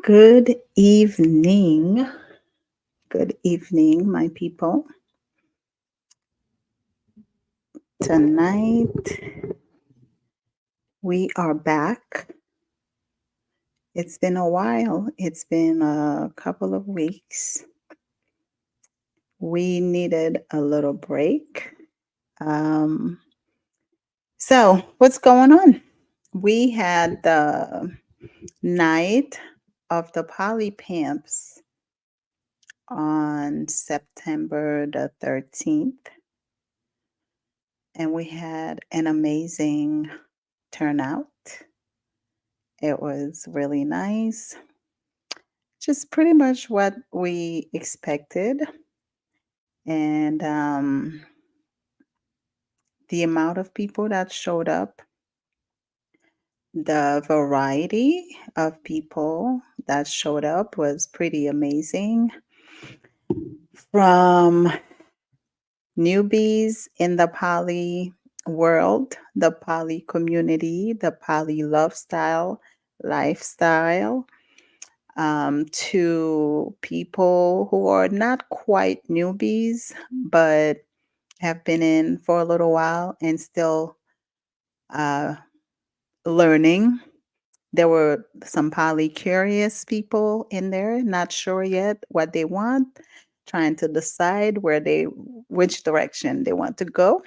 Good evening. Good evening, my people. Tonight we are back. It's been a while, it's been a couple of weeks. We needed a little break. Um, so, what's going on? We had the night of the Poly Pimps on September the 13th, and we had an amazing turnout. It was really nice. Just pretty much what we expected. And the amount of people that showed up, the variety of people that showed up was pretty amazing. From newbies in the poly world, the poly community, the poly lifestyle, to people who are not quite newbies, but have been in for a little while and still uh, learning. There were some poly curious people in there, not sure yet what they want, trying to decide which direction they want to go.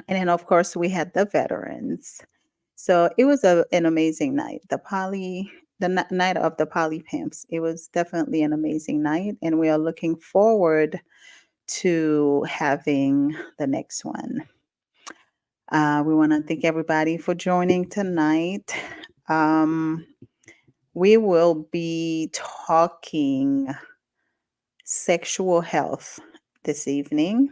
And then, of course, we had the veterans. So it was an amazing night. Night of the Poly Pimps. It was definitely an amazing night, and we are looking forward to having the next one. We want to thank everybody for joining tonight. Um, we will be talking sexual health this evening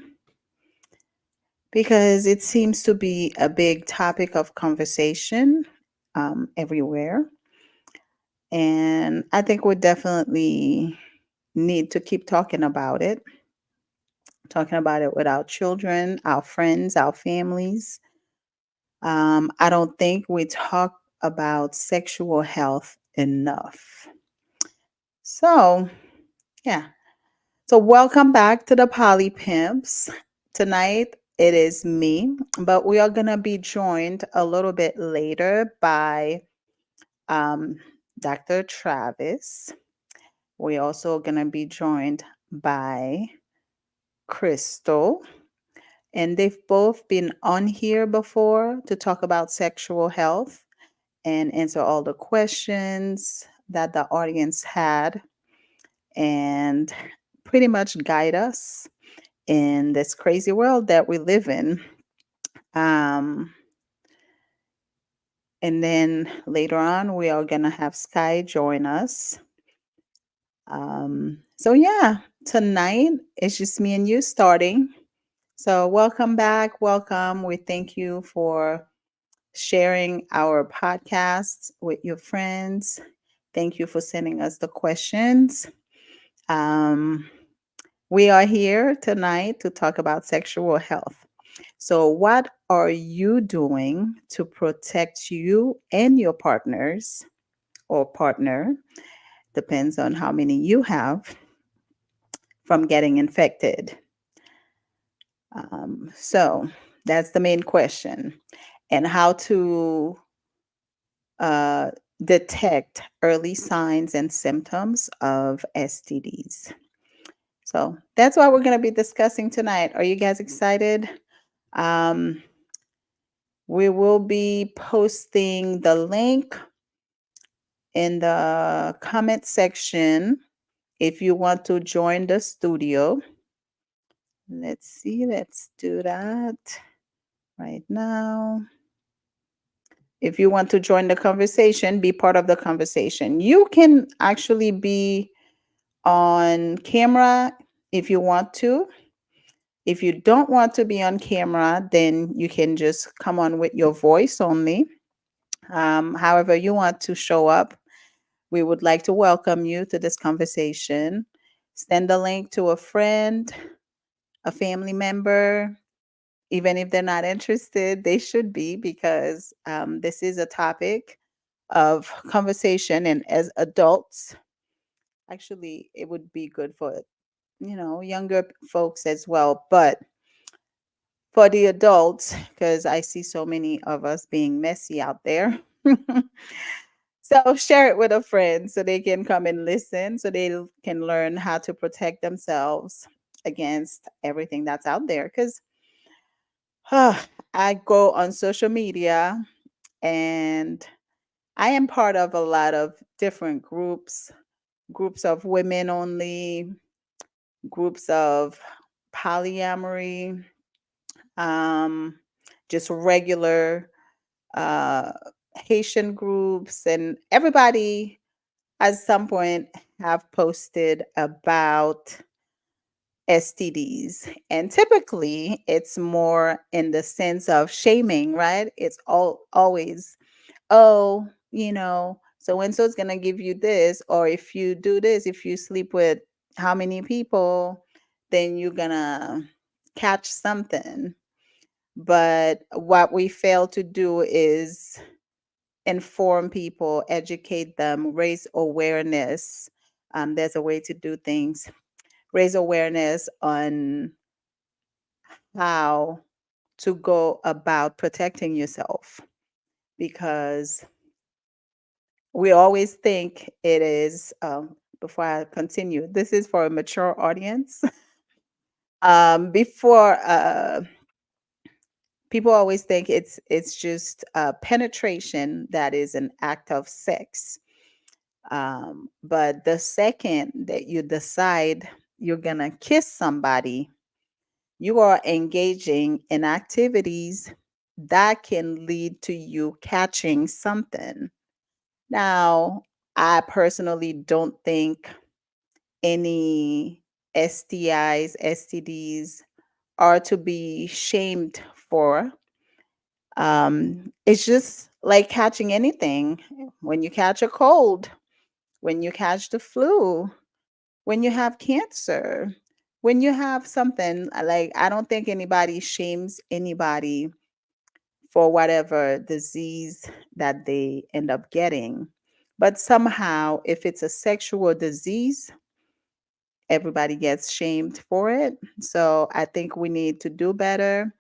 because it seems to be a big topic of conversation everywhere. And I think we definitely need to keep talking about it with our children, our friends, our families. I don't think we talk about sexual health enough. So, yeah. So, welcome back to the Poly Pimps. Tonight it is me, but we are going to be joined a little bit later by um, Dr. Travis. We're also going to be joined by Krystle. And they've both been on here before to talk about sexual health and answer all the questions that the audience had and pretty much guide us in this crazy world that we live in. Um, and then later on, we are going to have Sky join us. So, yeah, tonight it's just me and you starting. So, welcome back. Welcome. We thank you for sharing our podcasts with your friends. Thank you for sending us the questions. Um, we are here tonight to talk about sexual health. So, what are you doing to protect you and your partners or partner? Depends on how many you have from getting infected. So, that's the main question. And how to uh, detect early signs and symptoms of STDs. So that's what we're going to be discussing tonight. Are you guys excited? Um, we will be posting the link in the comment section if you want to join the studio. Let's see, let's do that right now. If you want to join the conversation, be part of the conversation. You can actually be on camera if you want to. If you don't want to be on camera, then you can just come on with your voice only. However, you want to show up, we would like to welcome you to this conversation. Send the link to a friend, a family member, even if they're not interested, they should be because this is a topic of conversation. And as adults, actually, it would be good for, younger folks as well. But for the adults, because I see so many of us being messy out there. So share it with a friend so they can come and listen so they can learn how to protect themselves against everything that's out there. Because I go on social media and I am part of a lot of different groups of women only, groups of polyamory, um, just regular uh, Haitian groups, and everybody at some point have posted about STDs. And typically it's more in the sense of shaming, right? It's always, oh, so and so's gonna give you this, or if you do this, if you sleep with how many people, then you're gonna catch something. But what we fail to do is inform people, educate them, raise awareness. There's a way to do things. Raise awareness on how to go about protecting yourself because we always think it is. Before I continue, this is for a mature audience. Before People always think it's just penetration that is an act of sex. But the second that you decide you're gonna kiss somebody, you are engaging in activities that can lead to you catching something. Now, I personally don't think any STIs, STDs are to be shamed for. It's just like catching anything. When you catch a cold, when you catch the flu, when you have cancer, when you have something like, I don't think anybody shames anybody for whatever disease that they end up getting. But somehow, if it's a sexual disease, everybody gets shamed for it. So I think we need to do better,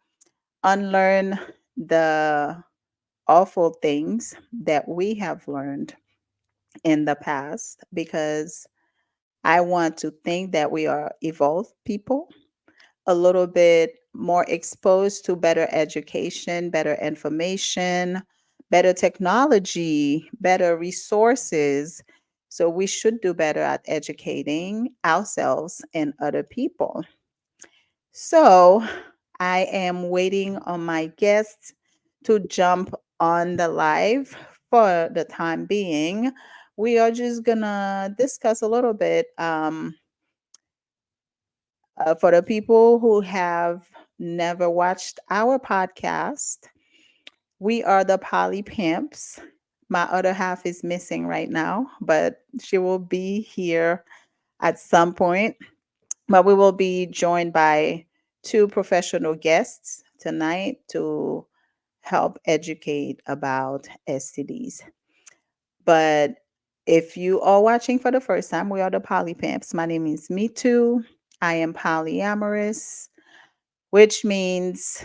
unlearn the awful things that we have learned in the past because I want to think that we are evolved people, a little bit more exposed to better education, better information, better technology, better resources. So we should do better at educating ourselves and other people. So I am waiting on my guests to jump on the live for the time being. We are just gonna discuss a little bit. For the people who have never watched our podcast, we are the Poly Pimps. My other half is missing right now, but she will be here at some point. But we will be joined by two professional guests tonight to help educate about STDs. But if you are watching for the first time, we are the Poly Pimps. My name is Me Too. I am polyamorous, which means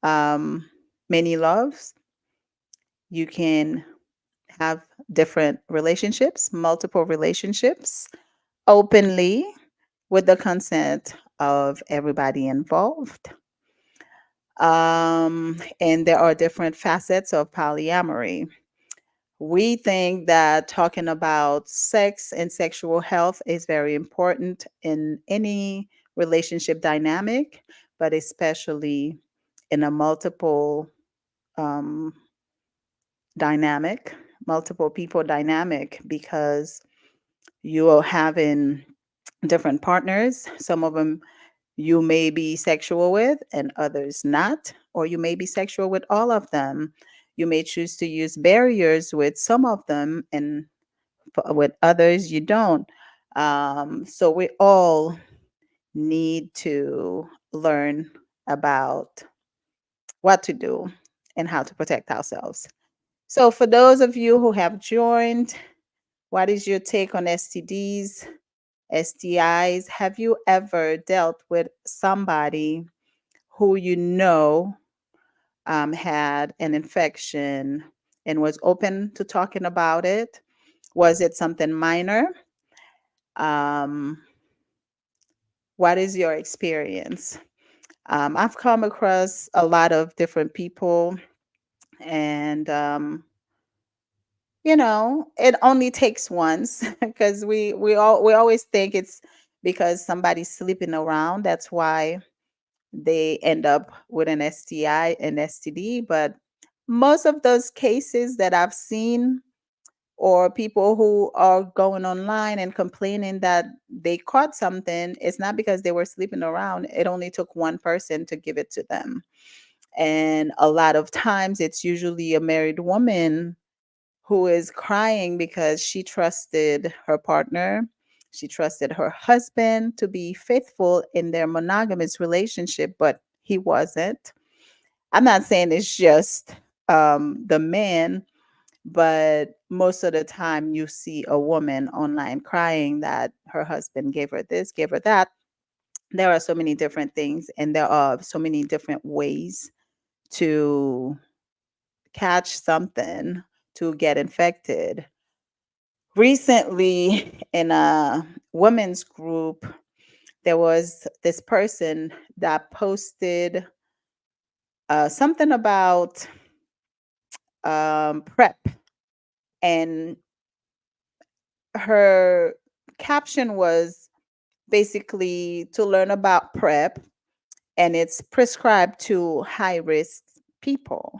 um, many loves. You can have different relationships, multiple relationships, openly with the consent of everybody involved. And there are different facets of polyamory. We think that talking about sex and sexual health is very important in any relationship dynamic, but especially in a um, dynamic, multiple people dynamic, because you are having different partners. Some of them you may be sexual with and others not, or you may be sexual with all of them. You may choose to use barriers with some of them and with others you don't. So we all need to learn about what to do and how to protect ourselves. So, for those of you who have joined, what is your take on STDs, STIs? Have you ever dealt with somebody who you know had an infection and was open to talking about it? Was it something minor? Um, what is your experience? I've come across a lot of different people, and it only takes once because we always think it's because somebody's sleeping around. That's why they end up with an STI and STD. But most of those cases that I've seen, or people who are going online and complaining that they caught something, it's not because they were sleeping around. It only took one person to give it to them. And a lot of times it's usually a married woman who is crying because she trusted her partner. She trusted her husband to be faithful in their monogamous relationship, but he wasn't. I'm not saying it's just the man, but most of the time you see a woman online crying that her husband gave her this, gave her that. There are so many different things, and there are so many different ways to catch something, to get infected. Recently, in a women's group, there was this person that posted something about prep, and her caption was basically to learn about prep, and it's prescribed to high risk people.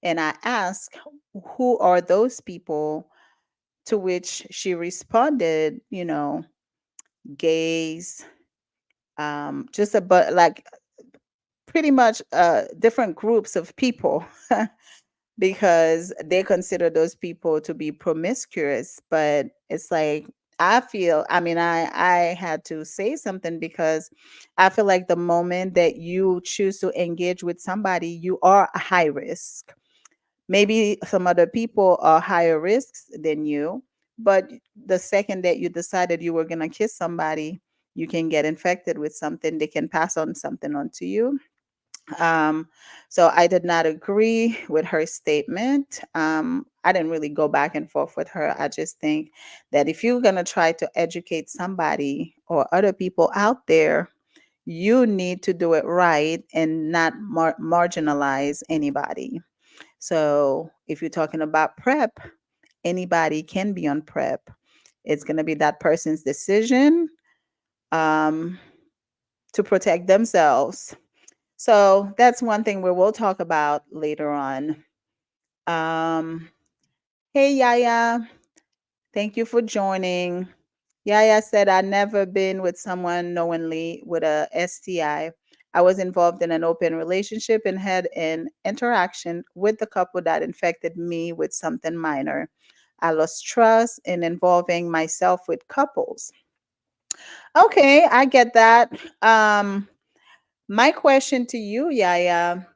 And I asked, who are those people? To which she responded, gays, just about like pretty much different groups of people because they consider those people to be promiscuous. But it's like, I mean, I had to say something because I feel like the moment that you choose to engage with somebody, you are a high risk. Maybe some other people are higher risks than you, but the second that you decided you were going to kiss somebody, you can get infected with something. They can pass on something onto you. Um, so I did not agree with her statement. I didn't really go back and forth with her. I just think that if you're going to try to educate somebody or other people out there, you need to do it right and not marginalize anybody. So if you're talking about prep, anybody can be on prep. It's going to be that person's decision um, to protect themselves. So that's one thing we will talk about later on. Um, hey, Yaya, thank you for joining. Yaya said, "I never been with someone knowingly with a STI. I was involved in an open relationship and had an interaction with the couple that infected me with something minor. I lost trust in involving myself with couples." Okay, I get that. Um, my question to you, Yaya,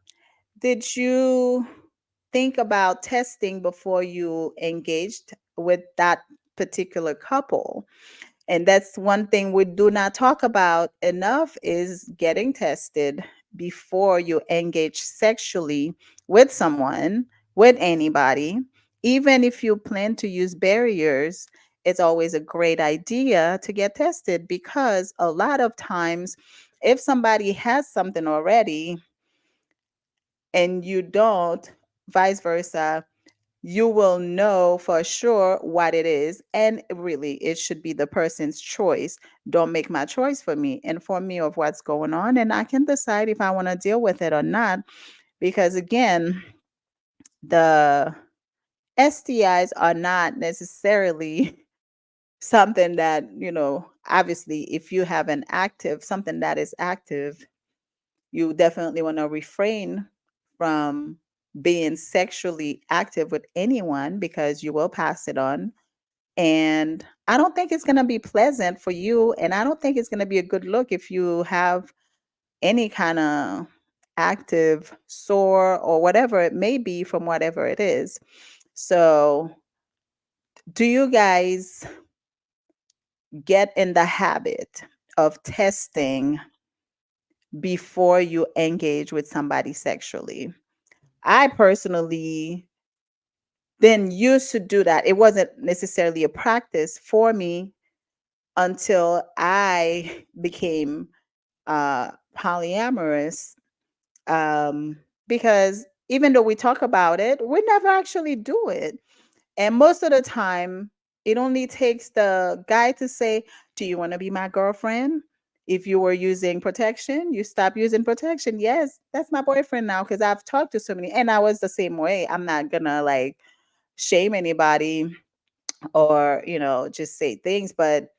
did you think about testing before you engaged with that particular couple? And that's one thing we do not talk about enough is getting tested before you engage sexually with someone, with anybody. Even if you plan to use barriers, it's always a great idea to get tested because a lot of times, if somebody has something already and you don't, vice versa, you will know for sure what it is. And really, it should be the person's choice. Don't make my choice for me. Inform me of what's going on, and I can decide if I want to deal with it or not. Because again, the STIs are not necessarily something that, obviously, if you have something that is active, you definitely want to refrain from being sexually active with anyone because you will pass it on. And I don't think it's going to be pleasant for you. And I don't think it's going to be a good look if you have any kind of active sore or whatever it may be from whatever it is. So, do you guys get in the habit of testing before you engage with somebody sexually? I personally didn't used to do that. It wasn't necessarily a practice for me until I became polyamorous. Because even though we talk about it, we never actually do it. And most of the time, it only takes the guy to say, "Do you want to be my girlfriend?" If you were using protection, you stop using protection. Yes, that's my boyfriend now because I've talked to so many, and I was the same way. I'm not gonna like shame anybody or, just say things, but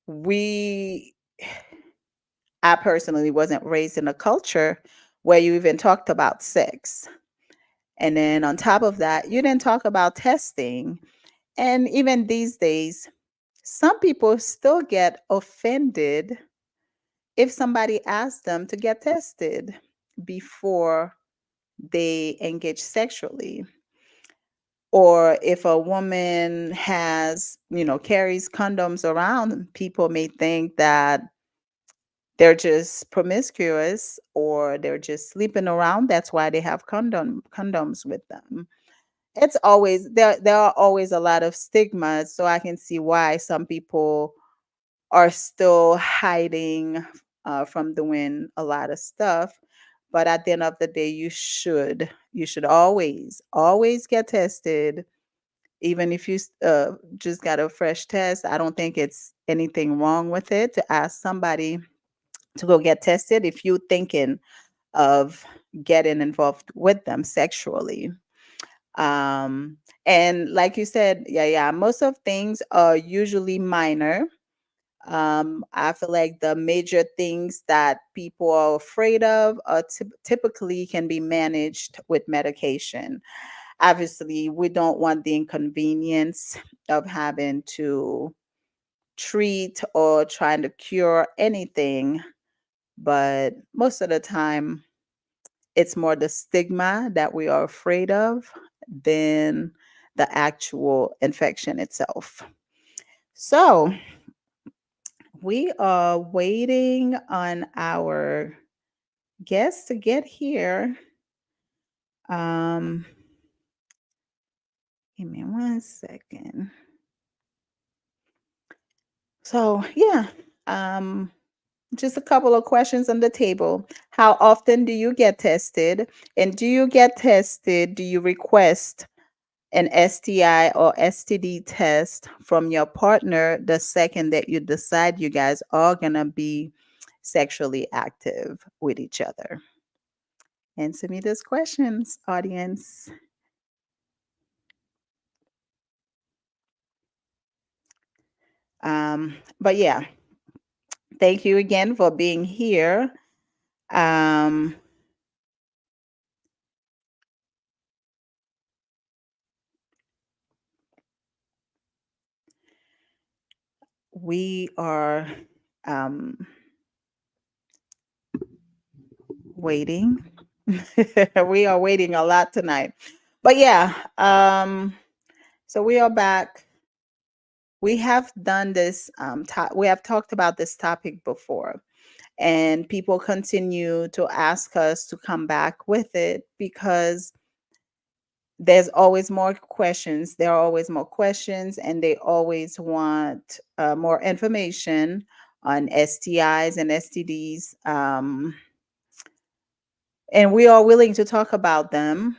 we, I personally wasn't raised in a culture where you even talked about sex. And then on top of that, you didn't talk about testing. And even these days, some people still get offended if somebody asks them to get tested before they engage sexually. Or if a woman carries condoms around, people may think that they're just promiscuous or they're just sleeping around. That's why they have condoms with them. It's always there are always a lot of stigmas, so I can see why some people are still hiding from doing a lot of stuff. But at the end of the day, you should always get tested, even if you just got a fresh test. I don't think it's anything wrong with it to ask somebody to go get tested if you're thinking of getting involved with them sexually. Um, and like you said, yeah, most of things are usually minor. I feel like the major things that people are afraid of are typically can be managed with medication. Obviously, we don't want the inconvenience of having to treat or trying to cure anything, but most of the time, it's more the stigma that we are afraid of than the actual infection itself. So, we are waiting on our guests to get here. Um, Give me one second. So, yeah, um, just a couple of questions on the table. How often do you get tested? And do you get tested? Do you request an STI or STD test from your partner the second that you decide you guys are going to be sexually active with each other? Answer me those questions, audience. But yeah, thank you again for being here. Um, we are um, waiting. We are waiting a lot tonight. But yeah, so we are back. We have done this, we have talked about this topic before, and people continue to ask us to come back with it because there's always more questions. There are always more questions, and they always want more information on STIs and STDs. And we are willing to talk about them.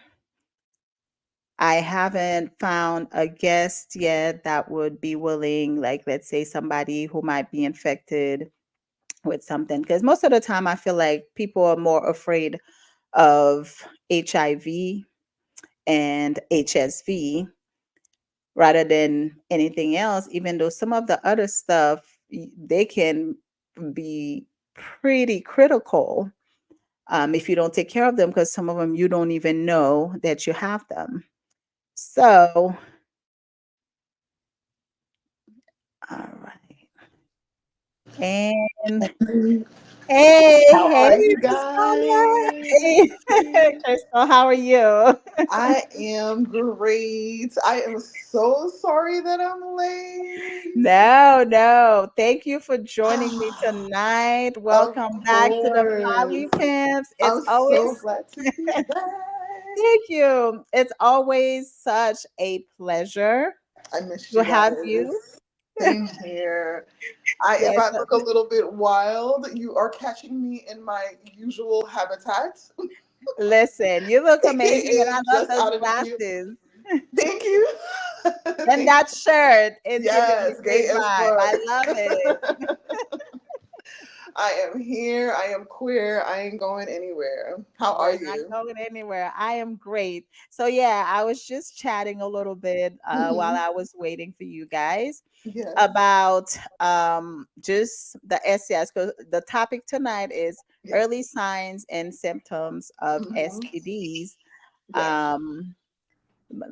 I haven't found a guest yet that would be willing, like, let's say somebody who might be infected with something. Because most of the time, I feel like people are more afraid of HIV and HSV rather than anything else, even though some of the other stuff, they can be pretty critical if you don't take care of them, because some of them you don't even know that you have them. So, all right. And Hey, How hey, are you Krystle. guys? Hey, Krystle, how are you? I am great. I am so sorry that I'm late. No, no. Thank you for joining me tonight. Of Welcome back to the Poly course. Pimps. It's I'm so always glad to be back. thank you. It's always such a pleasure I missed to you have you. guys. Same here. If Yes, I look a little bit wild, you are catching me in my usual habitat, listen, you look amazing, and aka I love just those out of the field. glasses. Thank you. And Thank that shirt is giving me Yes, gay great as vibe. I love it. fuck. I am here. I am queer. I ain't going anywhere. How are We're not you? going anywhere. I am great. So yeah, I was just chatting a little bit while Hmm. I was waiting for you guys Yes. about just the STIs. Because the topic tonight is Yes. early signs and symptoms of Hmm. STDs. Yes. Um,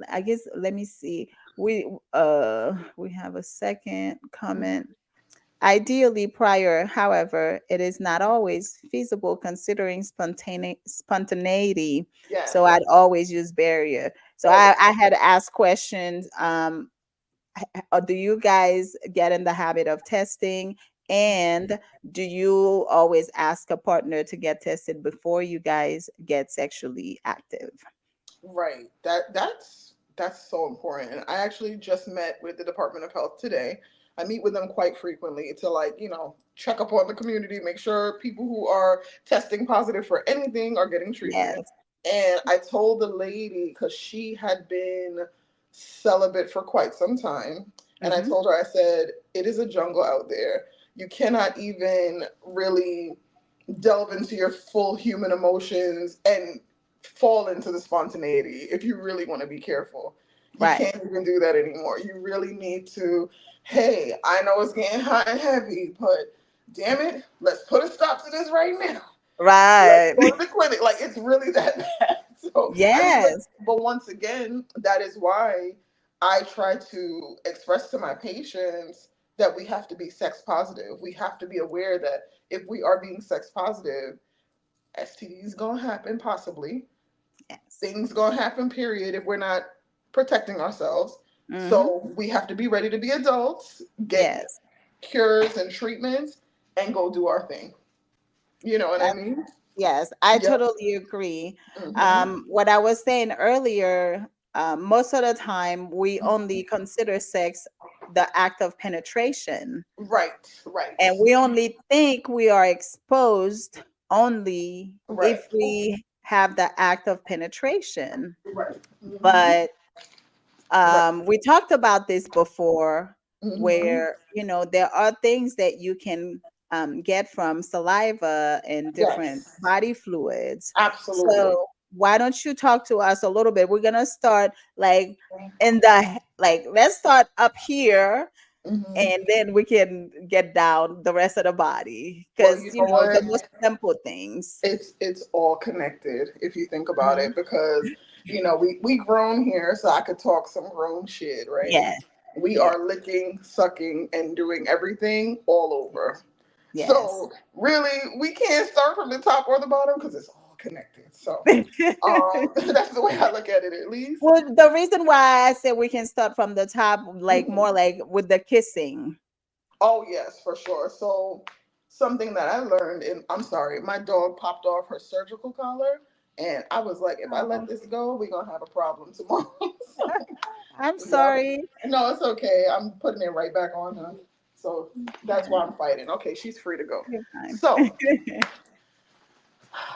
I guess let me see. We have a second comment. Ideally prior, however, it is not always feasible considering spontaneity. So Yes. I'd always use barrier. So Always. I had asked questions. Do you guys get in the habit of testing? And do you always ask a partner to get tested before you guys get sexually active? Right. That's so important. And I actually just met with the Department of Health today. I meet with them quite frequently to, like, check up on the community, make sure people who are testing positive for anything are getting treatment. Yes. And I told the lady, because she had been celibate for quite some time, and I Mm-hmm. told her, I said, it is a jungle out there. You cannot even really delve into your full human emotions and fall into the spontaneity if you really want to be careful. You Right. can't even do that anymore. You really need to, hey, I know it's getting hot and heavy, but damn it, let's put a stop to this right now. Let's Right. go to the clinic. Like, it's really that bad. So I mean, Yes. but once again, that is why I try to express to my patients that we have to be sex positive. We have to be aware that if we are being sex positive, STDs gonna happen possibly. Yes. Things gonna happen, period, if we're not protecting ourselves. Mm-hmm. So we have to be ready to be adults, get Yes. cures and treatments, and go do our thing. You know what I mean? Yes, I Yep. totally agree. Hmm. What I was saying earlier, most of the time we only consider sex the act of penetration, Right, right, and we only think we are exposed only right, if we have the act of penetration. right. Hmm. But Right. we talked about this before, Hmm. where there are things that you can get from saliva and different Yes, body fluids. absolutely. So why don't you talk to us a little bit? We're gonna start like let's start up here, Hmm. and then we can get down the rest of the body, Well, because you know the what? most simple things. It's all connected if you think about Mhm. it, because we grown here, so I could talk some grown shit, right? Yeah, We yeah, are licking, sucking, and doing everything all over. yes. So really, we can't start from the top or the bottom because it's all connected. So that's the way I look at it, at least. Well, the reason why I said we can start from the top, like more Mhm. like with the kissing. Oh yes, for sure. So something that I learned, and I'm sorry, my dog popped off her surgical collar, and I was like, if I let Oh, this go, we're gonna have a problem tomorrow. So, I'm yep. sorry. No, it's okay. I'm putting it right back on her. So that's why Okay, I'm fighting. Okay, she's free to go. you're fine. So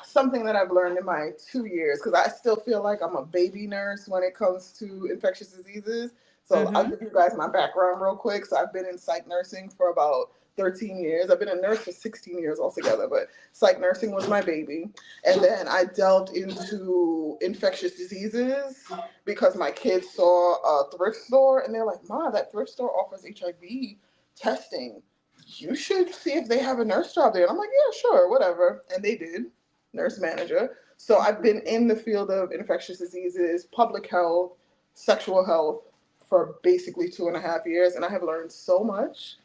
something that I've learned in my 2 years, because I still feel like I'm a baby nurse when it comes to infectious diseases. So I'll Mm-hmm. give you guys my background real quick. So I've been in psych nursing for about 13 years. I've been a nurse for 16 years altogether, but psych nursing was my baby. And then I delved into infectious diseases because my kids saw a thrift store and they're like, Ma, that thrift store offers HIV testing. You should see if they have a nurse job there. And I'm like, yeah, sure, whatever. And they did, nurse manager. So I've been in the field of infectious diseases, public health, sexual health for basically 2.5 years, and I have learned so much.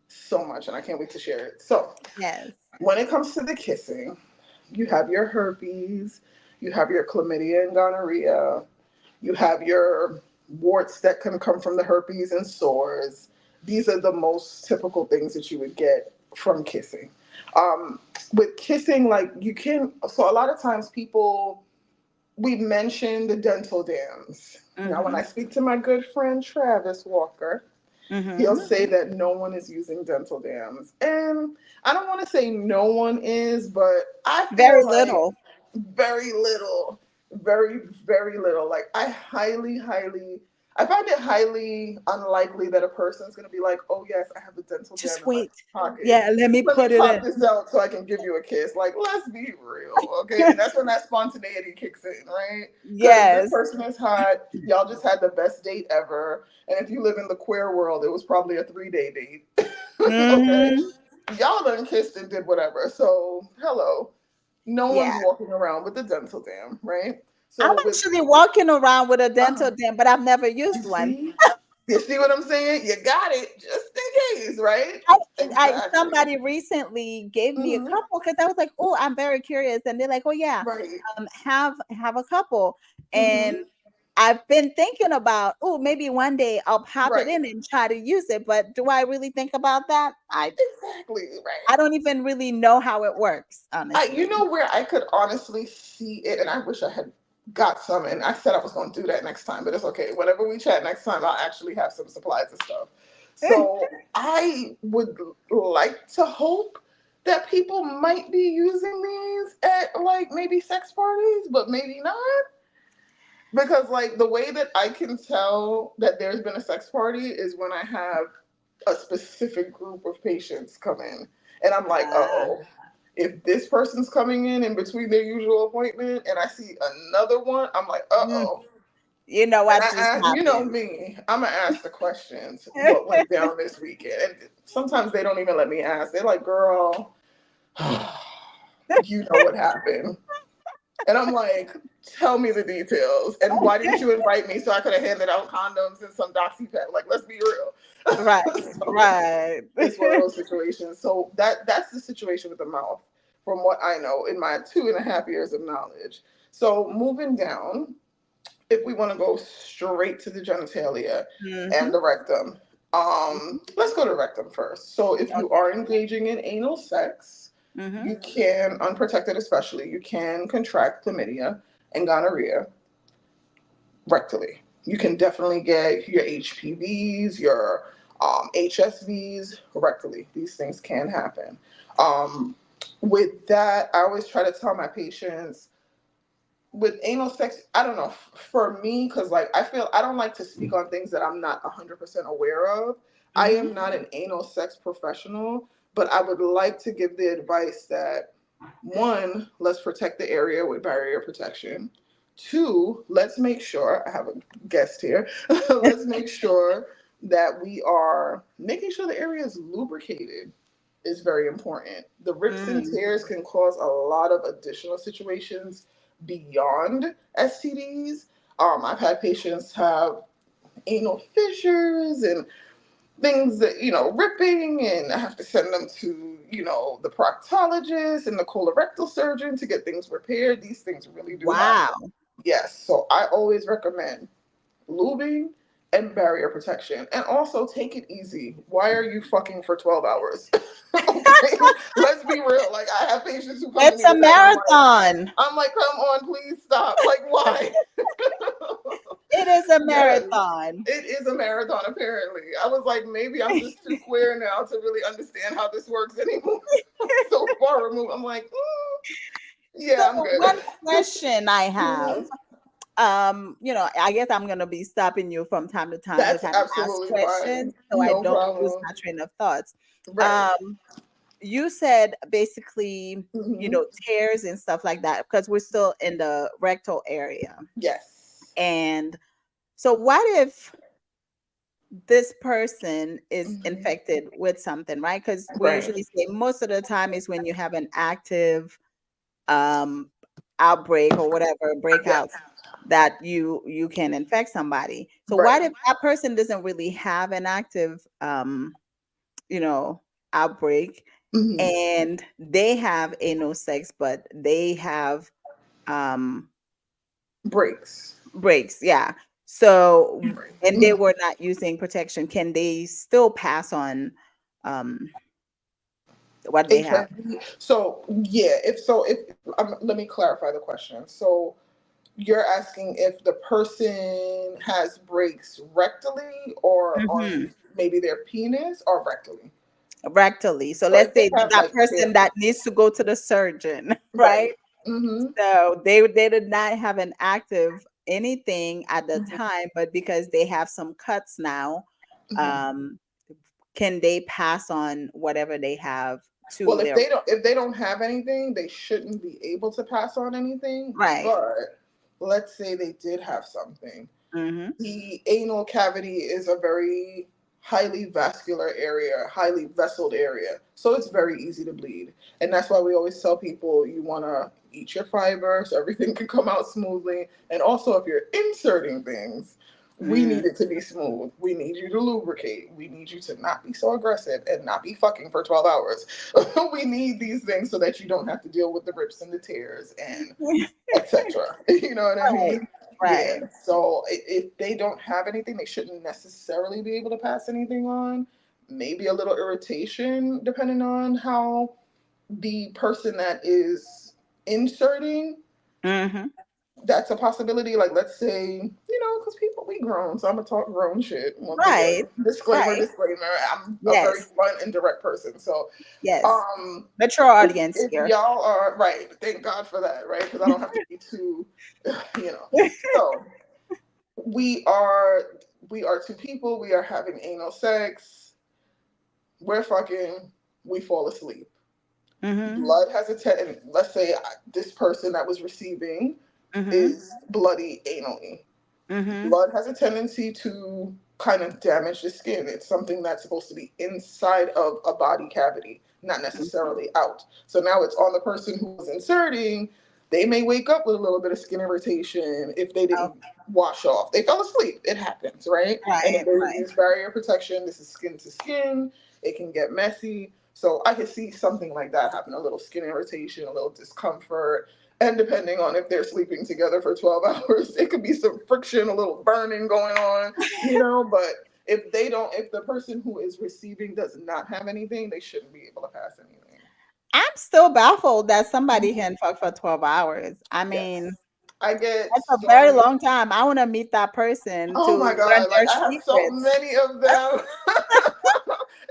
so much, and I can't wait to share it. So, Yes. when it comes to the kissing, you have your herpes, you have your chlamydia and gonorrhea, you have your warts that can come from the herpes and sores. These are the most typical things that you would get from kissing. Um, with kissing, like you can, so a lot of times people, we mention the dental dams. Now, when I Mhm. speak to my good friend Travis Walker, he'll Mhm. say that no one is using dental dams. And I don't want to say no one is, but I Very feel like little. very little, very, very little. Like, I find it highly unlikely that a person's going to be like, oh, yes, I have a dental dam Just in my wait. pocket. Yeah, let me Let me put it pop in. this out so I can give you a kiss. Like, let's be real, okay? And that's when that spontaneity kicks in, right? Because this Yes. person is hot. Y'all just had the best date ever. And if you live in the queer world, it was probably a 3-day date. Okay? Mhm. Y'all done kissed and did whatever. So, hello. No Yeah. one's walking around with a dental dam, right? I'm So, with, actually walking around with a dental uh, dam, but I've never you used one. see? You see what I'm saying? You got it just in case, right? Exactly. Somebody recently gave me a Hmm. couple because I was like, "Oh, I'm very curious," and they're like, "Oh yeah, Right. have a couple." And Hmm. I've been thinking about, oh, maybe one day I'll pop it Right. in and try to use it. But do I really think about that? Exactly. I Right. don't even really know how it works, You honestly. know where I could honestly see it, and I wish I had got some, and I said I was going to do that next time, but it's okay. Whenever we chat next time, I'll actually have some supplies and stuff. So I would like to hope that people might be using these at like maybe sex parties, but maybe not. Because like the way that I can tell that there's been a sex party is when I have a specific group of patients come in. And I'm like, Uh, oh, if this person's coming in between their usual appointment and I see another one, I'm like, mm, oh. you know And what I just ask, you know happened. me, I'm gonna ask the questions. What went down this weekend? And sometimes they don't even let me ask. They're like, girl, you know what happened. And I'm like, tell me the details. And why didn't you invite me so I could have handed out condoms and some doxypep? Like, let's be real. Right, So right. it's one of those situations. So that's the situation with the mouth, from what I know in my 2.5 years of knowledge. So moving down, if we want to go straight to the genitalia and Mhm, the rectum, mhm. let's go to rectum first. So if you Okay. are engaging in anal sex, Mhm. you can, unprotected especially, you can contract chlamydia and gonorrhea rectally. You can definitely get your HPVs, your HSVs rectally. These things can happen. Um, with that, I always try to tell my patients with anal sex, I don't know, for me, because like I feel I don't like to speak on things that I'm not 100% aware of. I Mhm. am not an anal sex professional, but I would like to give the advice that one, let's protect the area with barrier protection. Two, let's make sure, I have a guest here, let's make sure that we are making sure the area is lubricated is very important. The rips and Mm. tears can cause a lot of additional situations beyond STDs. I've had patients have anal fissures and things that, ripping, and I have to send them to, the proctologist and the colorectal surgeon to get things repaired. These things really do happen. Wow. Yes, so I always recommend lubing and barrier protection. And also take it easy. Why are you fucking for 12 hours? Okay, let's be real. Like, I have patients who come to It's me a with that, and marathon. I'm like, come on, please stop. Like, why? It is a Yes, marathon. it is a marathon, apparently. I was like, maybe I'm just too queer now to really understand how this works anymore. I'm so far removed. I'm like, So yeah, I'm one good. question I have, Mhm. I guess I'm gonna be stopping you from time to time to That's kind of ask absolutely fine. questions so I No don't lose problem. my train of thoughts. Right. Um, you said basically, Hmm. tears and stuff like that because we're still in the rectal area. Yes. And so what if this person is Hmm. infected with something, right? Because we Right. usually say most of the time is when you have an active um outbreak or whatever Yes. breakouts that you can infect somebody. So what Right. if that person doesn't really have an active you know, outbreak, Hmm. and they have anal sex, but they have um Breaks. breaks. Yeah. So, Right. and they Mhm. were not using protection. Can they still pass on um what they have? HIV. So yeah, if so, if let me clarify the question. So you're asking if the person has breaks rectally or on Hmm. maybe their penis or rectally. Rectally. So So let's if they say have that like person bare, that needs to go to the surgeon, right? right. Mm-hmm. So they did not have an active anything at the Hmm. time, but because they have some cuts now, Hmm. um, can they pass on whatever they have Well, to their if they don't have anything, they shouldn't be able to pass on anything. right? But let's say they did have something. Mm-hmm. The anal cavity is a very highly vascular area, highly vesseled area. So it's very easy to bleed. And that's why we always tell people you want to eat your fiber so everything can come out smoothly. And also, if you're inserting things, we Mm. need it to be smooth. We need you to lubricate. We need you to not be so aggressive and not be fucking for 12 hours. We need these things so that you don't have to deal with the rips and the tears and etc. You know what I Right, mean? Yeah. right. So if they don't have anything, they shouldn't necessarily be able to pass anything on. Maybe a little irritation, depending on how the person that is inserting, Mm-hmm. that's a possibility. Like, let's say, because people, we grown, so I'm going to talk grown shit once again. Right, Disclaimer, right. disclaimer. I'm a very Yes, blunt and direct person. So, yes. um, Mature audience if here. y'all are right, thank God for that, right? Because I don't have to be too, you know. So we are we are two people. We are having anal sex. We're fucking. We fall asleep. Mm-hmm. Blood has a and let's say this person that was receiving Mm-hmm. is bloody anally. Mm-hmm. Blood has a tendency to kind of damage the skin. It's something that's supposed to be inside of a body cavity, not Mm-hmm. necessarily out. So now it's on the person who was inserting. They may wake up with a little bit of skin irritation if they Oh, didn't wash off. They fell asleep. It happens, right? And if right, they right. use barrier protection, this is skin to skin. It can get messy. So I could see something like that happen, a little skin irritation, a little discomfort, and depending on if they're sleeping together for 12 hours, it could be some friction, a little burning going on. But if the person who is receiving does not have anything, they shouldn't be able to pass anything. I'm still baffled that somebody can fuck for 12 hours. I mean, Yes. I get that's a very stories. long time. I want to meet that person to Oh my learn God. Like, their I have so secrets. many of them.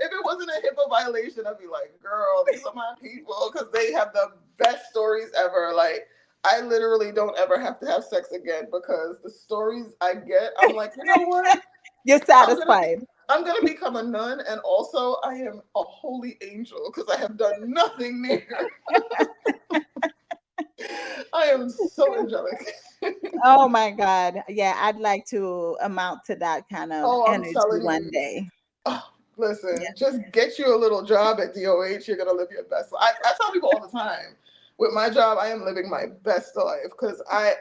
If it wasn't a HIPAA violation, I'd be like, girl, these are my people because they have the best stories ever. Like, I literally don't ever have to have sex again because the stories I get, I'm like, you know what? You're I'm gonna be satisfied. I'm gonna become a nun, and also I am a holy angel because I have done nothing near. I am so angelic. Oh my God. Yeah, I'd like to amount to that kind of Oh, I'm energy telling one you. day. Oh, Yeah. listen, just get you a little job at DOH. You're gonna live your best life. I tell people all the time. With my job, I am living my best life because I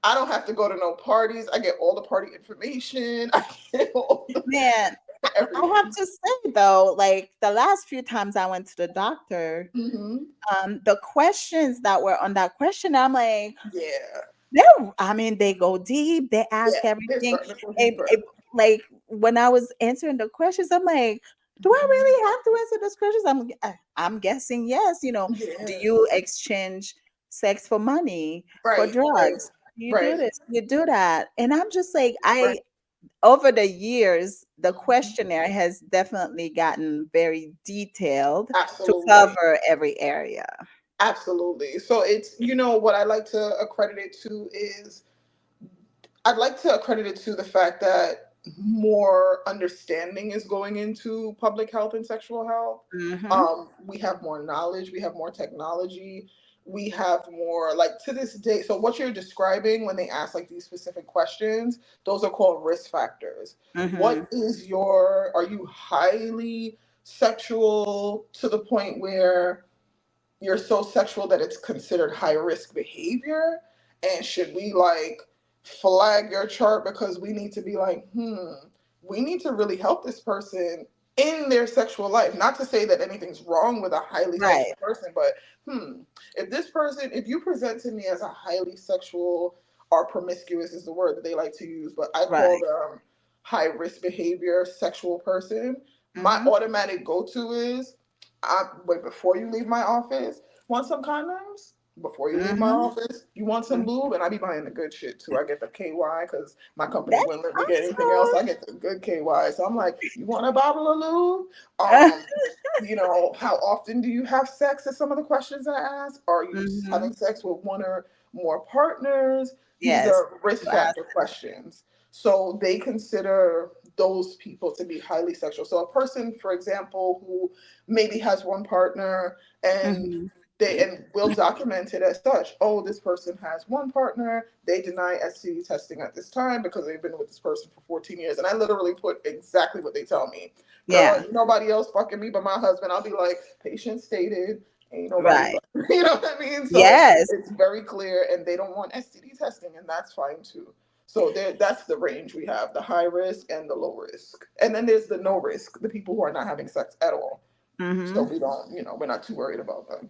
don't have to go to no parties. I get all the party information. I get all Man, I have everything. to say though, like the last few times I went to the doctor, Hmm. the questions that were on that question, I'm like, Yeah, I mean, they go deep, they ask yeah. They're everything. starting to go It deeper. like when I was answering the questions, I'm like, do I really have to answer those questions? I'm guessing yes. Do Yeah. you exchange sex for money, for Right, right, drugs? You do right, this, you do that. And I'm just like, right. over the years, the questionnaire has definitely gotten very detailed to Absolutely. cover every area. Absolutely. So it's, what I like to accredit it to is I'd like to accredit it to the fact that more understanding is going into public health and sexual health. Hmm. We have more knowledge, we have more technology, we have more, like, to this day. So what you're describing when they ask like these specific questions, those are called risk factors. Hmm. What is your, are you highly sexual to the point where you're so sexual that it's considered high risk behavior? And should we like flag your chart because we need to be like, we need to really help this person in their sexual life. Not to say that anything's wrong with a highly Right. sexual person, but if this person, if you present to me as a highly sexual or promiscuous is the word that they like to use, but I call Right. them high risk behavior sexual person, my Mhm. automatic go to is, wait, before you leave my office, want some condoms? Before you leave my Mhm. office, you want some Mhm. lube? And I be buying the good shit too. I get the KY because my company That's wouldn't let me get anything else. I awesome. get the good KY. So I'm like, you want a bottle of lube? Um, how often do you have sex? Is some of the questions I ask. Are you having Mhm. sex with one or more partners? These Yes. are risk Last. factor questions. So they consider those people to be highly sexual. So a person, for example, who maybe has one partner and Mhm. they will document it as such. Oh, this person has one partner. They deny STD testing at this time because they've been with this person for 14 years. And I literally put exactly what they tell me. Girl, Yeah. ain't nobody else fucking me but my husband. I'll be like, patient stated, ain't nobody Right. but you know what I mean? So Yes. it's very clear, and they don't want STD testing, and that's fine too. So that's the range we have: the high risk and the low risk, and then there's the no risk, the people who are not having sex at all. So Mhm. we don't, we're not too worried about them.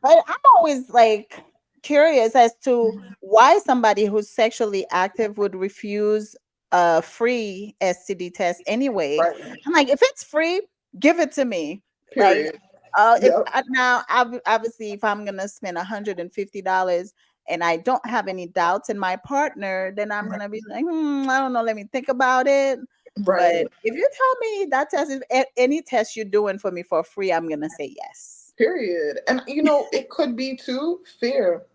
But I'm always like curious as to why somebody who's sexually active would refuse a free STD test anyway. Right. I'm like, if it's free, give it to me. Like, Period. if Yep. now obviously if I'm gonna spend $150 and I don't have any doubts in my partner, then I'm gonna be like, I don't know, let me think about it. But Right. if you tell me that test is any test you're doing for me for free, I'm gonna say yes. Period. And it could be too fear.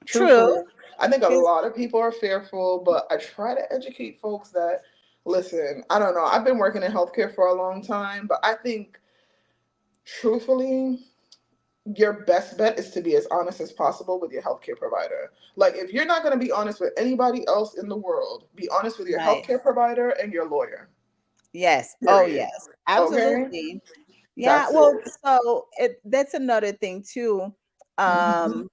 True. Truthfully, I think a 'Cause lot of people are fearful, but I try to educate folks that, listen, I don't know. I've been working in healthcare for a long time, but I think, truthfully, your best bet is to be as honest as possible with your healthcare provider. Like, if you're not going to be honest with anybody else in the world, be honest with your right. healthcare provider and your lawyer. Yes. Oh, Period. yes. Okay? Absolutely. Yeah, That's well, it. so that's another thing too. Hmm. Um,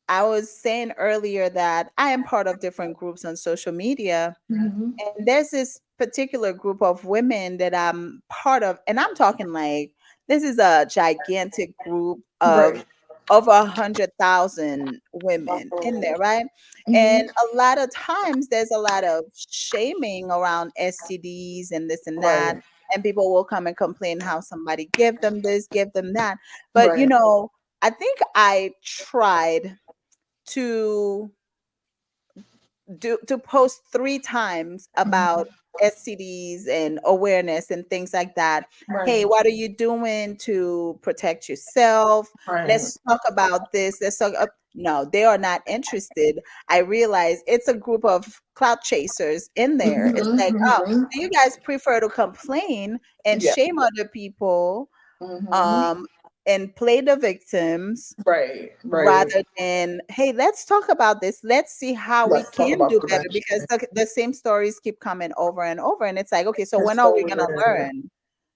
I was saying earlier that I am part of different groups on social media, Hmm. and there's this particular group of women that I'm part of, and I'm talking like this is a gigantic group of Right. over 100,000 women in there, right? And Hmm. a lot of times there's a lot of shaming around STDs and this and that. Right. And people will come and complain how somebody give them this, give them that. But Right. I think I tried to to post 3 times about Hmm. STDs and awareness and things like that. "Hey, Right. what are you doing to protect yourself? Right. Let's talk about this. Let's talk." No, they are not interested. I realize it's a group of clout chasers in there. It's Hmm. like, "Oh, Hmm. so you guys prefer to complain and Yeah. shame other people, Hmm. um, and play the victims Right. Right. rather than, hey, let's talk about this. Let's see how we Let's talk can about do better prevention. because the same stories keep coming over and over. And it's like, okay, so It's when are so we going to weird. learn?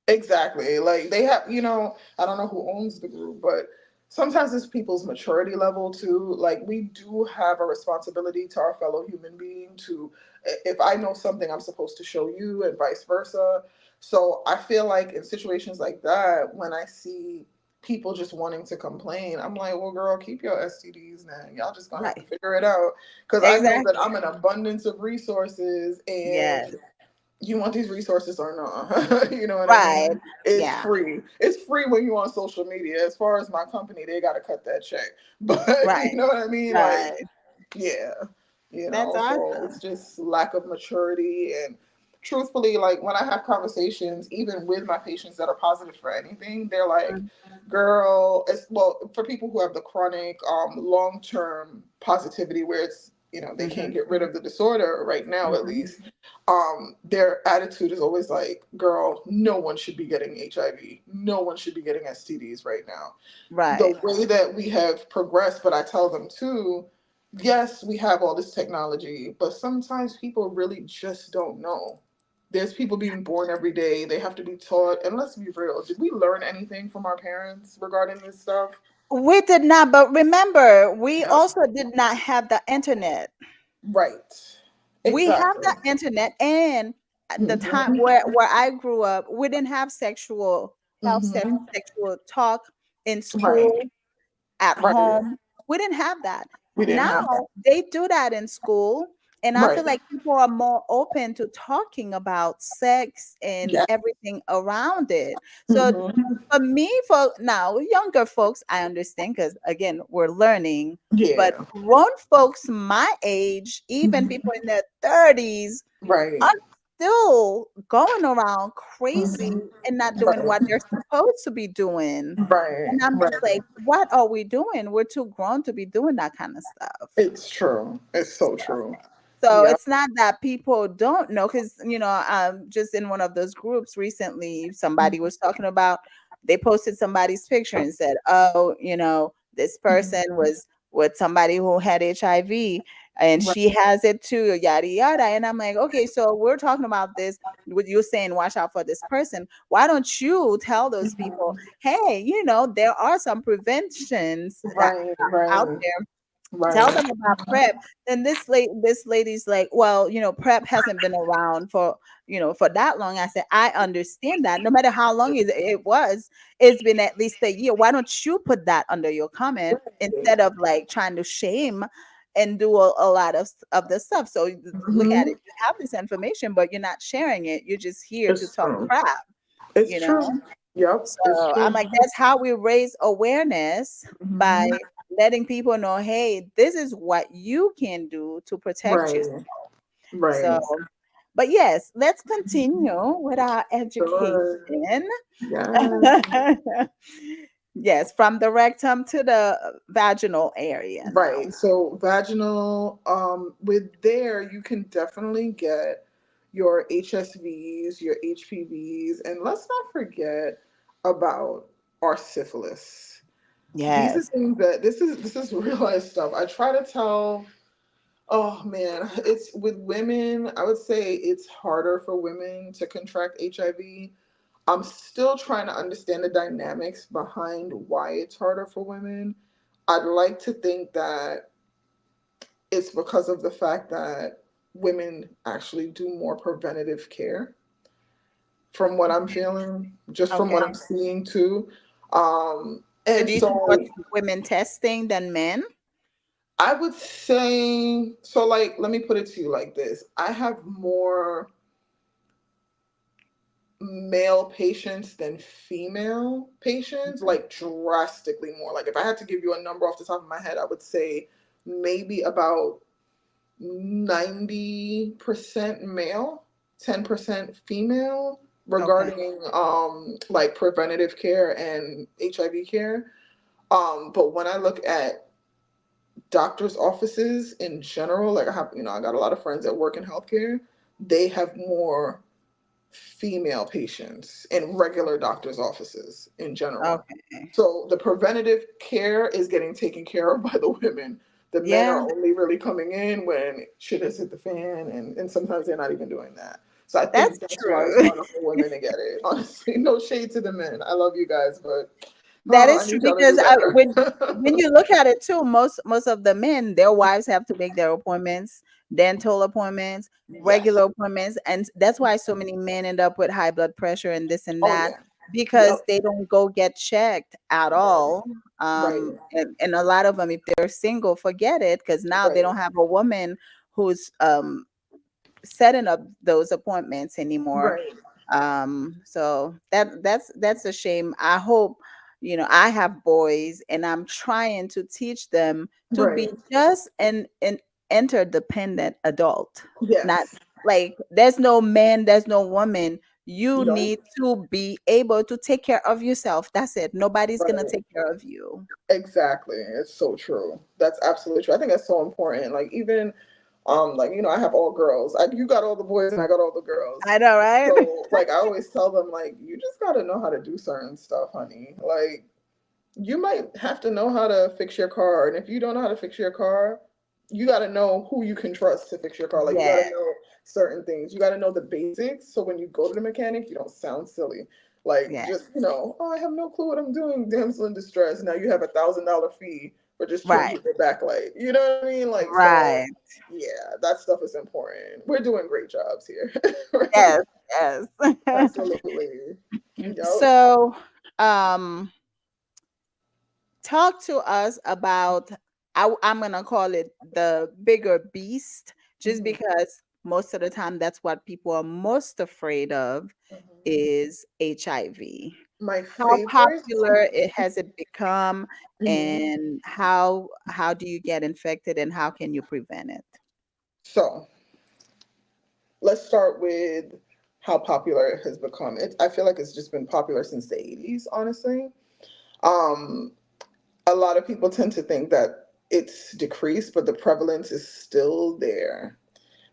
Exactly. Like they have, I don't know who owns the group, but sometimes it's people's maturity level too. Like we do have a responsibility to our fellow human being to, if I know something, I'm supposed to show you and vice versa. So I feel like in situations like that, when I see people just wanting to complain, I'm like, well, girl, keep your STDs now. Y'all just gonna have to Right. figure it out. Cause I know that Exactly. I'm an abundance of resources and Yes. you want these resources or not. You know what I Right. mean? It's Yeah. free. It's free when you're on social media. As far as my company, they got to cut that check. But you Right. know what I mean? Like, Right. yeah, That's so awesome. it's just lack of maturity. And truthfully, like when I have conversations, even with my patients that are positive for anything, they're like, Mhm. girl, it's well, for people who have the chronic, long term positivity where it's, they can't Mhm. get rid of the disorder right now, at Mhm. least. Their attitude is always like, girl, no one should be getting HIV. No one should be getting STDs right now. The Right. way that we have progressed, but I tell them too, yes, we have all this technology, but sometimes people really just don't know. There's people being born every day. They have to be taught. And let's be real, did we learn anything from our parents regarding this stuff? We did not, but remember, we Yep. also did not have the internet. Right. We have Exactly. the internet, and the Mhm. time where I grew up, we didn't have sexual Mhm. sexual talk in Right. school, at Right. home. We didn't have that. We didn't Now have that. they do that in school, and I Right. feel like people are more open to talking about sex and Yeah. everything around it. So Mhm. for me, for now, younger folks, I understand because again, we're learning. But Yeah. grown folks my age, even people Mhm. in their 30s, Right. are still going around crazy Mhm. and not doing what Right. they're supposed to be doing. Right. And I'm just Right. like, what are we doing? We're too grown to be doing that kind of stuff. It's true. It's so true. So Yeah. it's not that people don't know, because just in one of those groups recently, somebody was talking about, they posted somebody's picture and said, "Oh, this person Mhm. was with somebody who had HIV and Right. she has it too, yada yada." And I'm like, okay, so we're talking about this with you saying watch out for this person. Why don't you tell those people, Mhm. hey, there are some preventions that Right. out Right. there. Tell Right. them about prep. Then this lady's like, well, prep hasn't been around for that long. I said, I understand that. No matter how long it was, it's been at least a year. Why don't you put that under your comment Right. instead of like trying to shame and do a lot of the stuff? So look at Mhm. it. You have this information, but you're not sharing it. You're just here to It's talk true. crap, It's you know? true. Yep. It's So I'm true. like, that's how we raise awareness, by Mhm. letting people know, hey, this is what you can do to protect yourself. Right. So, Right. but yes, let's continue with our education. Sure. Yes. Yes, from the rectum to the vaginal area now. Right. So vaginal, with there you can definitely get your HSVs, your HPVs, and let's not forget about our syphilis. These are Yes. things that this is real life stuff. I try to tell. Oh man, it's with women. I would say it's harder for women to contract HIV. I'm still trying to understand the dynamics behind why it's harder for women. I'd like to think that it's because of the fact that women actually do more preventative care from what I'm feeling, just from what Okay. I'm seeing too. So And do you see more so women testing than men? I would say, so like, let me put it to you like this. I have more male patients than female patients, like drastically more. Like if I had to give you a number off the top of my head, I would say maybe about 90% male, 10% female Okay. regarding like preventative care and HIV care. But when I look at doctors' offices in general, like I got a lot of friends that work in healthcare, they have more female patients in regular doctors' offices in general. Okay. So the preventative care is getting taken care of by the women. The men are Yeah, only really coming in when shit has hit the fan, and sometimes they're not even doing that. So I that's think that's why it's true. harder for women to get it. Honestly, no shade to the men. I love you guys, but That oh, I is true need y'all to do because better. when you look at it too, most of the men, their wives have to make their appointments, dental appointments, Yes. regular appointments, and that's why so many men end up with high blood pressure and this and Oh that, yeah. because Yep. they don't go get checked at Right. all. Right. And a lot of them, if they're single, forget it, because now they Right. don't have a woman who's setting up those appointments anymore. Right. So that's a shame. I hope, I have boys and I'm trying to teach them to be Right. just an interdependent adult. Not Yes. like there's no man, there's no woman. You Yep. need to be able to take care of yourself. That's it. Nobody's gonna Right. take care of you. Exactly. It's so true. That's absolutely true. I think that's so important. Like even like I have all girls. You got all the boys and I got all the girls. I know, right? So like I always tell them like you just got to know how to do certain stuff, honey. Like you might have to know how to fix your car, and if you don't know how to fix your car, you got to know who you can trust to fix your car. Like you got to Yeah, know certain things. You got to know the basics, so when you go to the mechanic, you don't sound silly. Like yeah. just oh, I have no clue what I'm doing, damsel in distress. Now you have $1,000 fee or just Right. changing their backlight. You know what I mean? Like, so Right. yeah, that stuff is important. We're doing great jobs here. Yes, yes. Absolutely. Yep. So, um, talk to us about, I'm gonna call it the bigger beast, just Mhm. because most of the time that's what people are most afraid of Mhm. is HIV. My How favorite. popular it has it become, Mhm. and how do you get infected, and how can you prevent it? So let's start with how popular it has become. I feel like it's just been popular since the 80s, honestly. Um, a lot of people tend to think that it's decreased, but the prevalence is still there.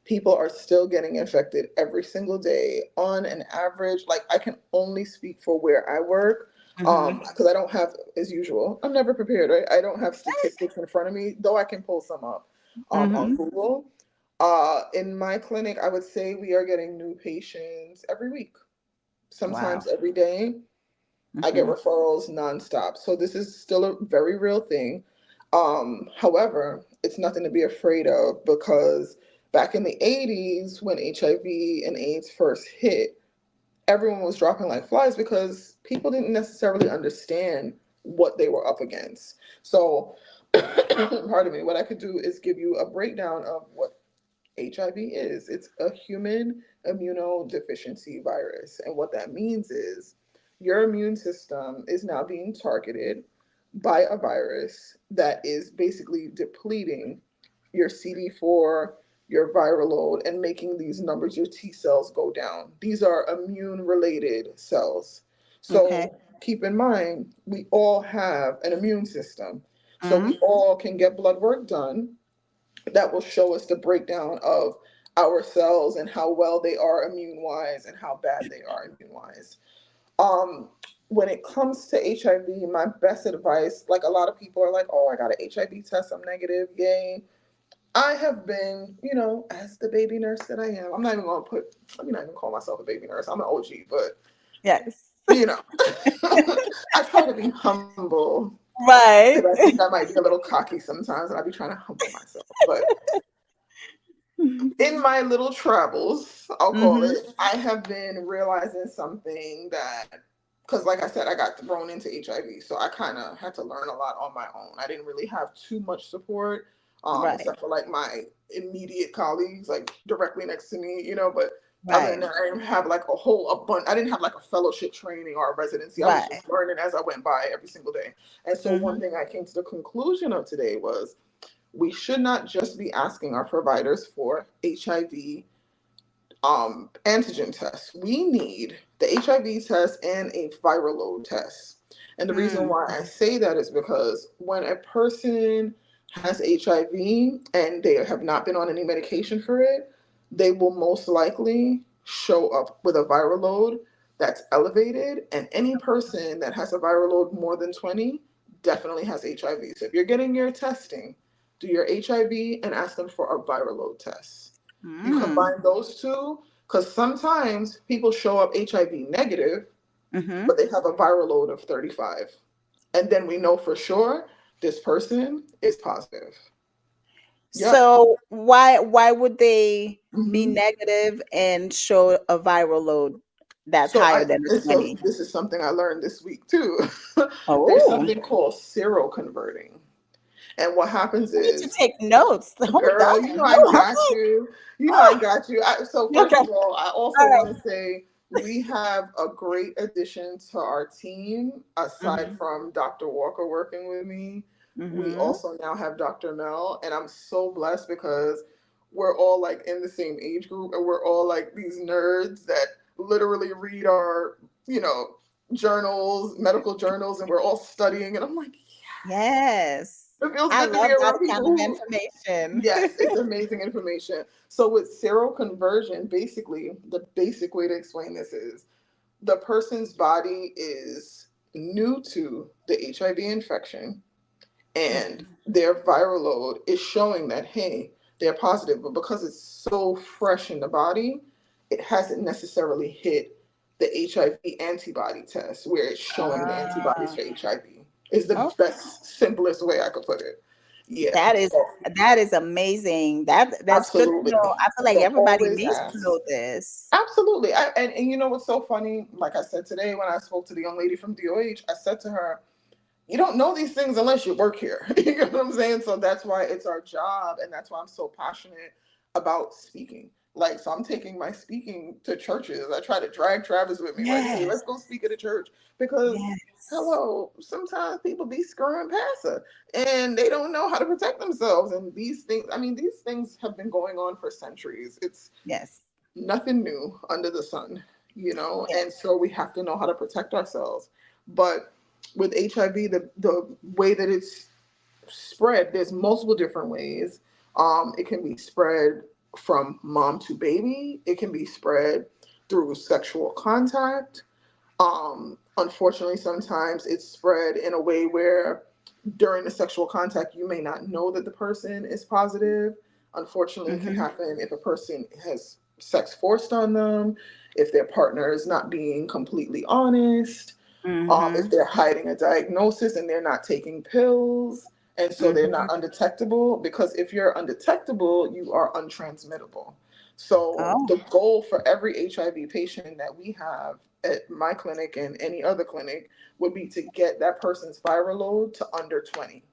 People are still getting infected every single day on an average. Like, I can only speak for where I work, Mhm. because I don't have, as usual, I'm never prepared, right? I don't have statistics in front of me, though I can pull some up on Mhm. Google. In my clinic, I would say we are getting new patients every week, Wow. sometimes every day. I get Mhm. referrals nonstop. So this is still a very real thing. However, it's nothing to be afraid of, because back in the 80s, when HIV and AIDS first hit, everyone was dropping like flies because people didn't necessarily understand what they were up against. So, pardon me, what I could do is give you a breakdown of what HIV is. It's a human immunodeficiency virus. And what that means is your immune system is now being targeted by a virus that is basically depleting your CD4, your viral load, and making these numbers, your T cells, go down. These are immune related cells. Okay. So keep in mind, we all have an immune system. So Mhm. we all can get blood work done that will show us the breakdown of our cells and how well they are immune wise and how bad they are immune wise. Um, when it comes to HIV, my best advice, like, a lot of people are like, oh, I got an HIV test, I'm negative, yay. I have been, as the baby nurse that I am, I'm not even gonna let me not even call myself a baby nurse. I'm an OG, but Yes. you know, I try to be humble because Right. I think I might be a little cocky sometimes, and I be trying to humble myself. But in my little travels, I'll call Mhm. it, I have been realizing something that, because like I said, I got thrown into HIV, so I kind of had to learn a lot on my own. I didn't really have too much support, Right. except for like my immediate colleagues, like directly next to me, but other than Right. that, I didn't have like a bunch. I didn't have like a fellowship training or a residency. I was Right. just learning as I went by every single day. And so one Mhm. thing I came to the conclusion of today was we should not just be asking our providers for HIV antigen tests. We need the HIV test and a viral load test. And the reason Mm. why I say that is because when a person has HIV and they have not been on any medication for it, they will most likely show up with a viral load that's elevated. And any person that has a viral load more than 20 definitely has HIV. So if you're getting your testing, do your HIV and ask them for a viral load test. You Mm. combine those two, because sometimes people show up HIV negative, Mhm. but they have a viral load of 35. And then we know for sure this person is positive. Yep. So why would they be hmm negative and show a viral load that's So higher than the so 20? this is something I learned this week too. There's Oh, something called seroconverting. And what happens I need to is, take notes. Hold girl, on. I got you. I got you. So Okay. first of all, I also All want right. to say we have a great addition to our team. Aside Mhm. from Dr. Walker working with me, we Mhm. also now have Dr. Mel, and I'm so blessed because we're all like in the same age group, and we're all like these nerds that literally read our, journals, medical journals, and we're all studying. And I'm like, Yes. it feels I good to be love that around kind people of who. information. Yes, it's amazing information. So with seroconversion, basically, the basic way to explain this is the person's body is new to the HIV infection, and Mhm. their viral load is showing that, hey, they're positive, but because it's so fresh in the body, it hasn't necessarily hit the HIV antibody test where it's showing the antibodies Ah, for HIV. is the Oh, best, simplest way I could put it. Yeah. that is So that is amazing. That's good to absolutely. know. I feel like So everybody always needs to ask. know this. Absolutely. And you know what's so funny? Like I said today when I spoke to the young lady from DOH, I said to her, you don't know these things unless you work here. You know what I'm saying? So that's why it's our job, and that's why I'm so passionate about speaking. Like, so I'm taking my speaking to churches. I try to drag Travis with me. Like, hey, let's Yes. go speak at a church because, Yes. hello, sometimes people be screwing past her and they don't know how to protect themselves. And these things, I mean, these things have been going on for centuries. It's Yes. nothing new under the sun, Yes. and so we have to know how to protect ourselves. But with HIV, the way that it's spread, there's multiple different ways. It can be spread from mom to baby. It can be spread through sexual contact. Unfortunately, sometimes it's spread in a way where during the sexual contact, you may not know that the person is positive. Unfortunately, it can Mhm. happen if a person has sex forced on them, if their partner is not being completely honest, if Mhm. they're hiding a diagnosis and they're not taking pills, and so they're Mhm. not undetectable. Because if you're undetectable, you are untransmittable. So Oh, the goal for every HIV patient that we have at my clinic and any other clinic would be to get that person's viral load to under 20.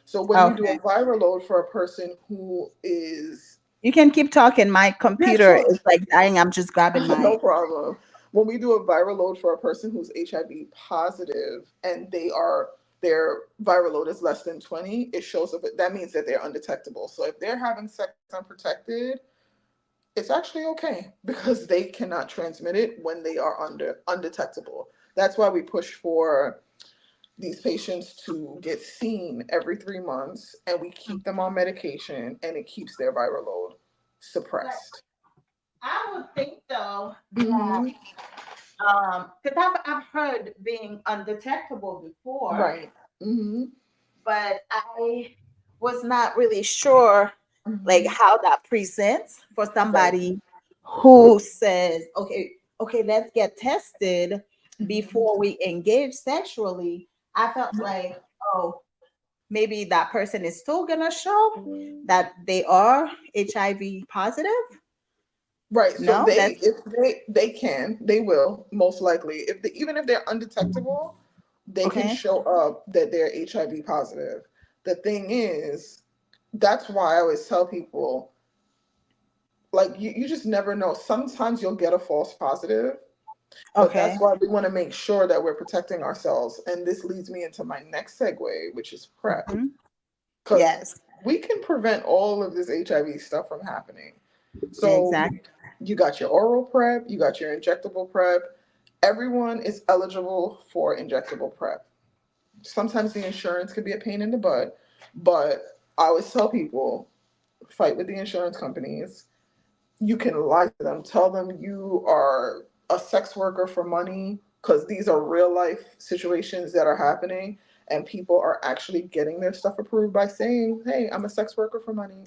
So when you do okay. a viral load for a person who is, You can keep talking. My yeah, computer sure, is like dying. I'm just grabbing no my. problem. When we do a viral load for a person who's HIV positive and their viral load is less than 20, it shows up. That means that they're undetectable. So if they're having sex unprotected, it's actually okay because they cannot transmit it when they are undetectable. That's why we push for these patients to get seen every 3 months, and we keep them on medication, and it keeps their viral load But suppressed. I would think though that Hmm. because I've heard being undetectable before, Right. Hmm. but I was not really sure like Hmm. how that presents for Right. somebody who says, okay, okay, let's get tested Hmm. before we engage sexually. I felt like, oh, maybe that person is still gonna show that they are HIV positive. Right. So No, that's if they will most likely, even if they're undetectable, they can okay. show up that they're HIV positive. The thing is, that's why I always tell people, like, you just never know. Sometimes you'll get a false positive, but Okay. that's why we want to make sure that we're protecting ourselves. And this leads me into my next segue, which is PrEP. Mhm. Because Yes, we can prevent all of this HIV stuff from happening. So exactly. you got your oral PrEP, you got your injectable PrEP. Everyone is eligible for injectable PrEP. Sometimes the insurance could be a pain in the butt, but I always tell people, fight with the insurance companies. You can lie to them, tell them you are a sex worker for money, because these are real life situations that are happening, and people are actually getting their stuff approved by saying, hey, I'm a sex worker for money.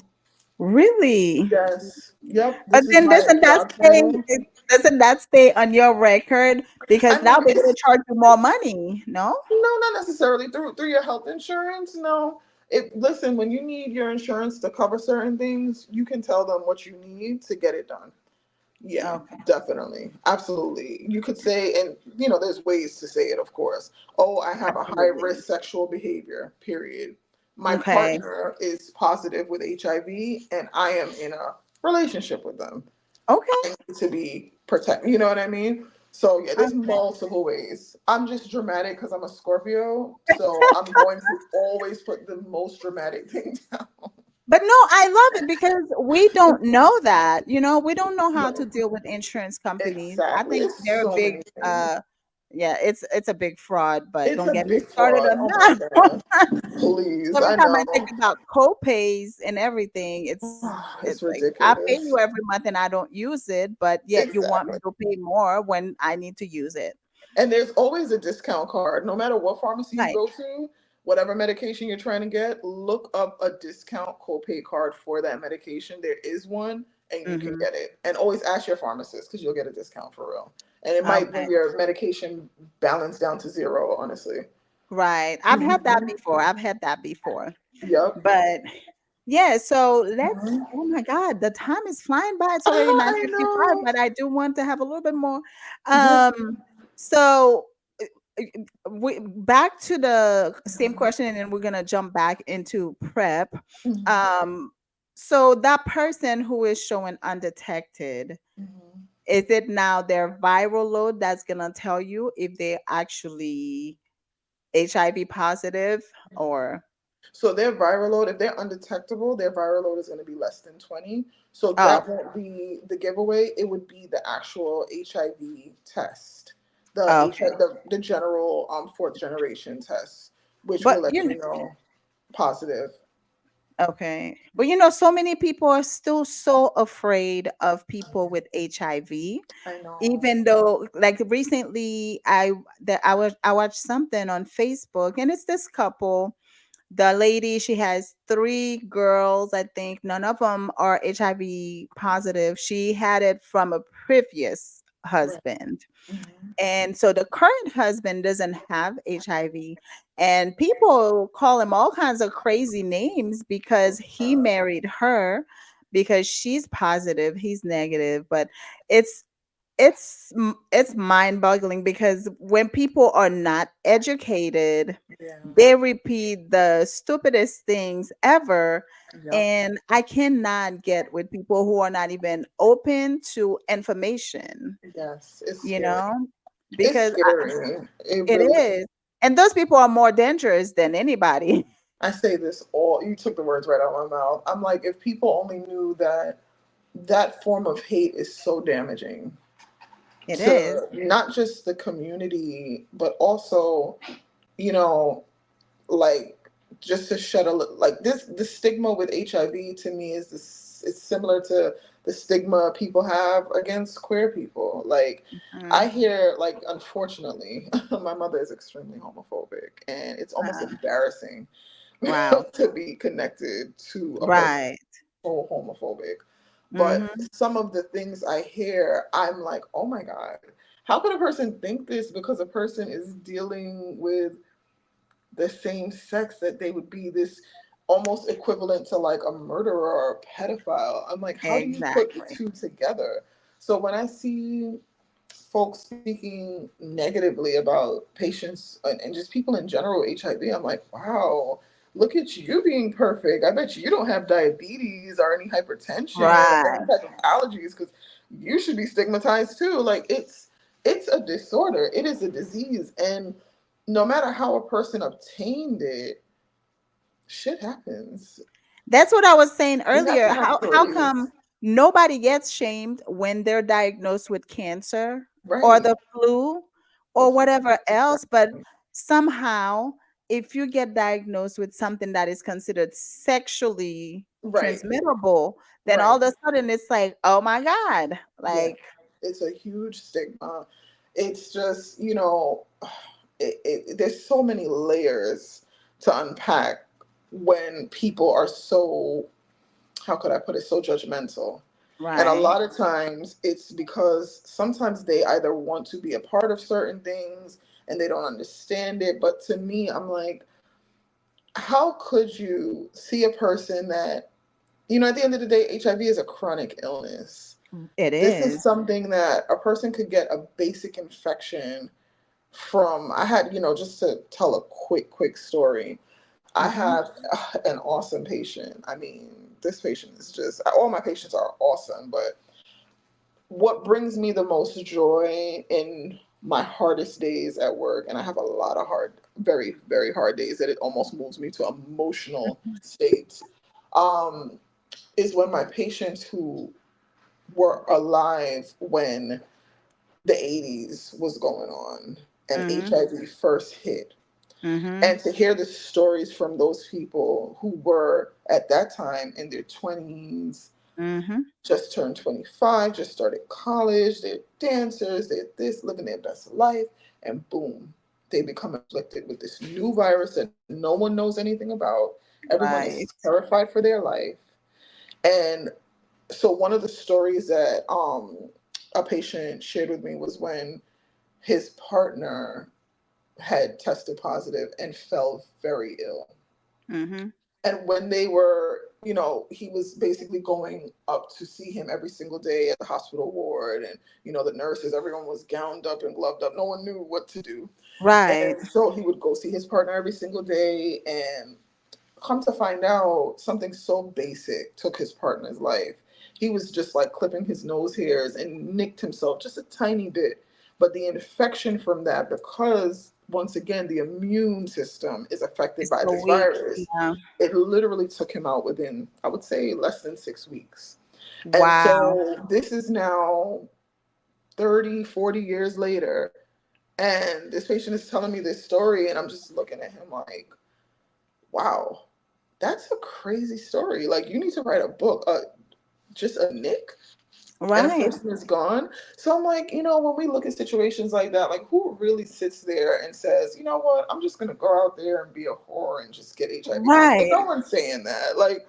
Really? Yes, yep, But this is then my job title. doesn't that stay on your record? I Because now mean, they're gonna it's charge you more money, no? no, not necessarily through your health insurance. No, it listen, when you need your insurance to cover certain things, you can tell them what you need to get it done. Yeah, Okay. definitely. Absolutely. You could say, and there's ways to say it, of course. Oh, I have a high Absolutely. risk sexual behavior, period. My Okay. partner is positive with HIV and I am in a relationship with them. Okay. I need to be protected. You know what I mean? So, yeah, there's Okay. multiple ways. I'm just dramatic because I'm a Scorpio. So, I'm going to always put the most dramatic thing down. But no, I love it because we don't know that. We don't know how to No, deal with insurance companies. I exactly. think It's they're a so big many things. yeah, it's a big fraud, but It's don't a get me big started fraud. on Oh my that God. one. Please. Every I time I know. think about co-pays and everything, it's It's like I pay ridiculous. you every month and I don't use it, but yet you want me Exactly. to pay more when I need to use it. And there's always a discount card. No matter what pharmacy you Right. go to, whatever medication you're trying to get, look up a discount copay card for that medication. There is one, and you can Mm-hmm. get it. And always ask your pharmacist because you'll get a discount for real. And it might Okay. bring your medication balance down to zero, honestly. Right. I've had that Mhm. before. I've had that before. Yep. But yeah, so let's Mhm. oh my God, the time is flying by. It's already I 9:55, know. but I do want to have a little bit more. Yes. Um, so back to the same question, and then we're gonna jump back into prep. Mhm. Um, so that person who is showing undetected, Mhm. is it now their viral load that's gonna tell you if they're actually HIV positive or So their viral load, if they're undetectable, their viral load is going to be less than 20. So oh, that won't be the giveaway. It would be the actual HIV test, the okay. HIV, the general fourth generation test, which will But let you you know positive. okay. But so many people are still so afraid of people with HIV, I know. even though like recently I watched something on Facebook, and it's this couple. The lady, she has three girls, I think. None of them are HIV positive. She had it from a previous Right. husband. Mhm. And so the current husband doesn't have HIV, and people call him all kinds of crazy names because he married her because she's positive, he's negative. But it's it's mind-boggling because when people are not educated, Yeah. they repeat the stupidest things ever. Yep. And I cannot get with people who are not even open to information, Yes. It's you scary. know, It's because scary. It it really. is. And those people are more dangerous than anybody. I say this all. You took the words right out of my mouth. I'm like, if people only knew that that form of hate is so damaging It is. to not just the community, but also, you know, like just to shed a like this. The stigma with HIV to me is this. It's similar to the stigma people have against queer people. Like I Mhm. hear, like unfortunately, my mother is extremely homophobic, and it's almost Uh, embarrassing wow. to be connected to a person Right. so homophobic. But Hmm. some of the things I hear, I'm like, oh my God, how could a person think this because a person is dealing with the same sex that they would be this almost equivalent to like a murderer or a pedophile? I'm like, how do you put the Exactly. two together? So when I see folks speaking negatively about patients and just people in general with HIV, I'm like, wow, look at you being perfect. I bet you don't have diabetes or any hypertension or any Right. type of allergies because you should be stigmatized too. Like it's a disorder. It is a disease, and no matter how a person obtained it, shit happens. That's what I was saying We have earlier. to have How come grace. nobody gets shamed when they're diagnosed with cancer or Right. the flu The or flu. whatever else, but somehow if you get diagnosed with something that is considered sexually Right. transmittable, then all Right. of a sudden it's like, "Oh my God." Yeah. Like, It's a huge stigma. It's just, there's so many layers to unpack when people are so, how could I put it, so judgmental. And a right. lot of times it's because sometimes they either want to be a part of certain things and they don't understand it. But to me, I'm like, how could you see a person that, at the end of the day, HIV is a chronic illness. It This is is. something that a person could get a basic infection from. I had, just to tell a quick story. I Mhm. have an awesome patient. I mean, this patient is just, all my patients are awesome, but what brings me the most joy in my hardest days at work, and I have a lot of hard, very, very hard days that it almost moves me to emotional states, um, is when my patients who were alive when the 80s was going on and Mhm. HIV first hit. Mhm. And to hear the stories from those people who were at that time in their 20s, Mhm. just turned 25, just started college, they're dancers, they're this, living their best life, and boom, they become afflicted with this new virus that no one knows anything about. Everyone is Right. terrified for their life. And so one of the stories that a patient shared with me was when his partner had tested positive and fell very ill. Mhm. And when they were, he was basically going up to see him every single day at the hospital ward, and the nurses, everyone was gowned up and gloved up. No one knew what to do. Right. And so he would go see his partner every single day, and come to find out, something so basic took his partner's life. He was just like clipping his nose hairs and nicked himself just a tiny bit. But the infection from that, because once again, the immune system is affected It's by so this weak. virus, Yeah. it literally took him out within, I would say, less than 6 weeks. And Wow. so this is now 30, 40 years later. And this patient is telling me this story, and I'm just looking at him like, wow, that's a crazy story. Like, you need to write a book. Just a nick and a Right. person is gone. So I'm like, when we look at situations like that, like, who really sits there and says, you know what, I'm just gonna go out there and be a whore and just get HIV? Like, Right. no one's saying that. Like,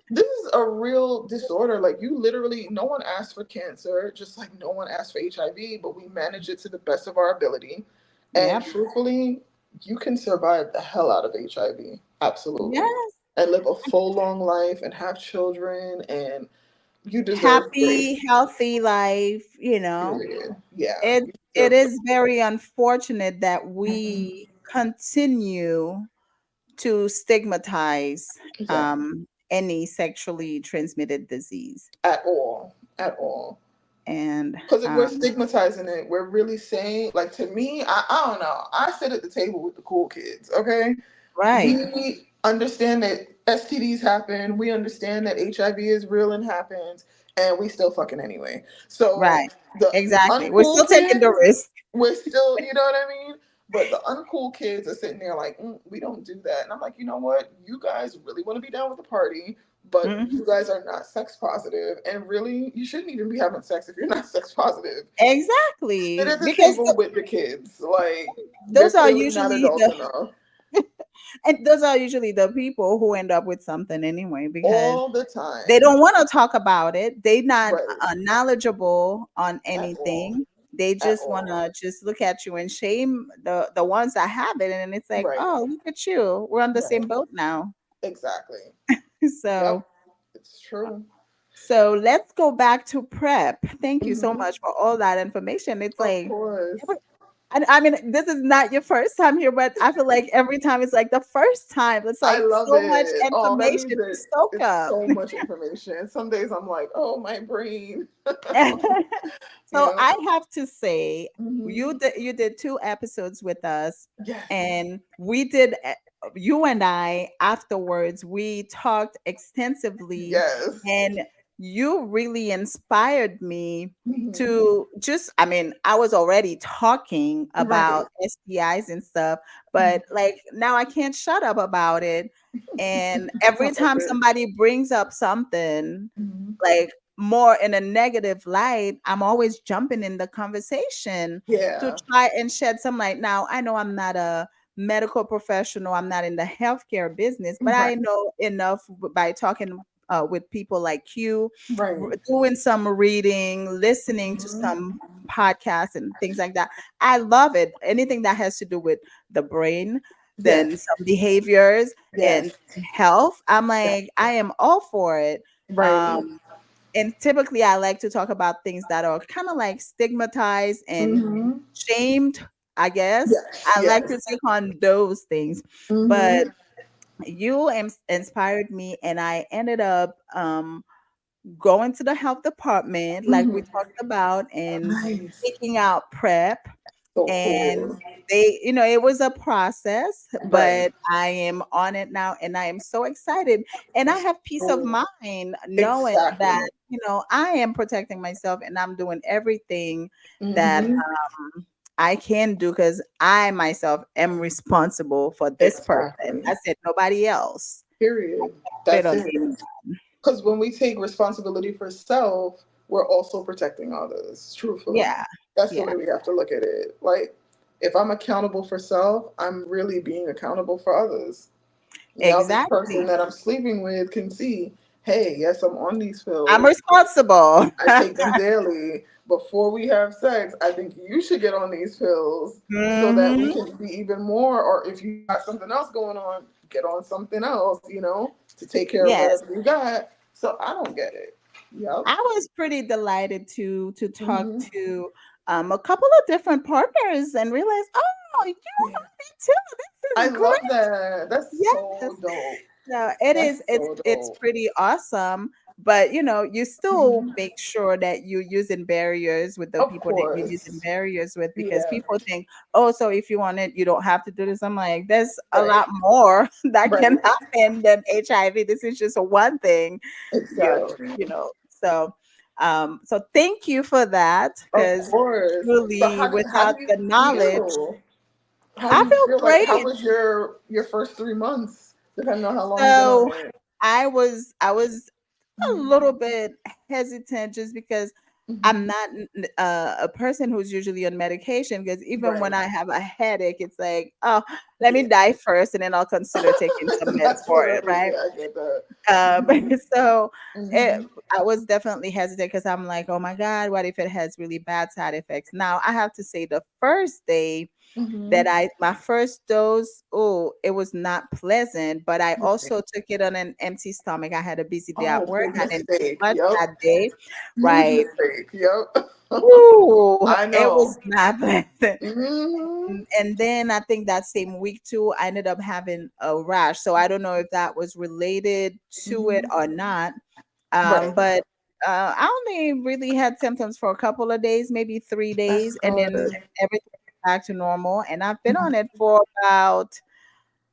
this is a real disorder. Like, you literally, no one asked for cancer, just like no one asked for HIV, but we manage it to the best of our ability. And Yep. truthfully, you can survive the hell out of HIV. Absolutely. Yes. And live a full, long life and have children, and you deserve Happy, grace. healthy life, you know. Period. Yeah, It you it deserve is very unfortunate that grace. we continue to stigmatize Exactly. any sexually transmitted disease. At all. At all. And Because if we're stigmatizing it, we're really saying, like, to me, I don't know. I sit at the table with the cool kids, okay? right, We understand that STDs happen. We understand that HIV is real and happens, and we still fucking anyway. So right. the Exactly. We're uncool still taking the kids, risk. we're still, you know what I mean? But the uncool kids are sitting there like, we don't do that. And I'm like, you know what? You guys really want to be down with the party, but Mhm. you guys are not sex positive, and really, you shouldn't even be having sex if you're not sex positive. Sit Exactly. at the Because table with the kids. Like, they're those are clearly not usually adult the enough. and those are usually the people who end up with something anyway because All the they time. don't want to talk about it. They not Right. knowledgeable on At all. anything. They At just want all. to just look at you and shame the ones that have it, and it's like, Right. oh, look at you, we're on the Right. same boat now. Exactly. So Yep. It's true. so let's go back to prep. Thank you so Hmm. much for all that information. It's Of like course. I mean, this is not your first time here, but I feel like every time it's like the first time. It's I like love so much it. Oh, that information means to that soak it's up. so much information. Some days I'm like, oh, my brain. you So know? I have to say, Hmm. you did 2 episodes with us, Yes. and we did. You and I afterwards we talked extensively, Yes. and you really inspired me Hmm. to just. I mean, I was already talking Right. about STIs and stuff, but Mhm. like now I can't shut up about it. And I every love time it. somebody brings up something Hmm. like more in a negative light, I'm always jumping in the conversation to Yeah. try and shed some light. Now, I know I'm not a medical professional, I'm not in the healthcare business, but Right. I know enough by talking with people like you, Right. doing some reading, listening to Hmm. some podcasts and things like that. I love it. Anything that has to do with the brain, then Yes. some behaviors and Yes. health. I'm Yeah. like, I am all for it. Right. Um, and typically I like to talk about things that are kind of like stigmatized and Hmm. shamed, I guess. Yes. I like to Yes. take on those things. But Hmm. you inspired me, and I ended up going to the health department, like we Hmm. talked about, and Nice. taking out prep. So And cool. they, it was a process, Right. but I am on it now and I am so excited. And I That's have peace of cool. mind knowing that, Exactly. I am protecting myself and I'm doing everything that Hmm. I can do because I myself am responsible for this person. Exactly. I said nobody else. Period. Put it That's on it. game. Because when we take responsibility for self, we're also protecting others, truthfully. Yeah. That's the Yeah. way we have to look at it. Like, if I'm accountable for self, I'm really being accountable for others. Now, this person Exactly. that I'm sleeping with can see. hey, yes, I'm on these I'm pills. responsible. I take them daily. Before we have sex, I think you should get on these pills so that we Hmm. can be even more. Or if you got something else going on, get on something else, to take care of Yes. whatever you got. So I don't get it. Yep. I was pretty delighted to talk Hmm. to a couple of different partners and realize, oh, you Yeah. know me too. This I is love great. that. That's Yes. so dope. No, it That's is. so It's dope. pretty awesome. But you still Mhm. make sure that you're using barriers with the Of people that you're using course. barriers with, because Yeah. people think, oh, so if you want it, you don't have to do this. I'm like, there's a Right. lot more that can Right. happen than HIV. This is just a one thing, Exactly. so so thank you for that, Of because course. So truly how without do you the knowledge, feel? How do I you feel feel like how great. was your first 3 months? Depending on how long you've been on So it. I was a Mhm. little bit hesitant just because I'm Mhm. not a person who's usually on medication, because even when Right. I have a headache, it's like, oh, let me Yeah. die first and then I'll consider taking some meds for it, Naturally, right? yeah, I get that. Um, Hmm. so it, Hmm. I was definitely hesitant because I'm like, oh my God, what if it has really bad side effects? Now, I have to say, the first day that Hmm. my first dose, oh, it was not pleasant, but I Right. also took it on an empty stomach. I had a busy day at Oh, work. big I didn't eat mistake. much Yep. that day, Huge right? mistake. Yep. Ooh, I it know. was not pleasant. Hmm. And then I think that same week too, I ended up having a rash. So I don't know if that was related to it Hmm. or not. Right. But I only really had symptoms for a couple of days, maybe three That's days, and then good. everything went back to normal. And I've been on Mhm. it for about,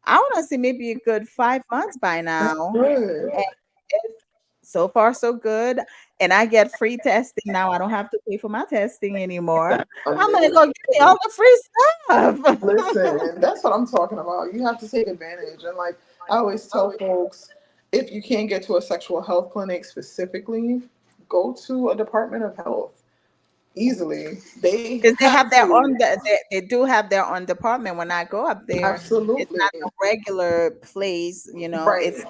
I want to say, maybe a good 5 months by That's now. good. And it's so far so good. And I get free testing now. I don't have to pay for my testing anymore. I'm gonna go give me Amazing. all the free stuff. Listen, that's what I'm talking about. You have to take advantage. And like I always tell folks, if you can't get to a sexual health clinic specifically, go to a Department of Health easily. They Because they have have their to. own, they do have their own department. When I go up there, it's Absolutely. not a regular place, Right. it's,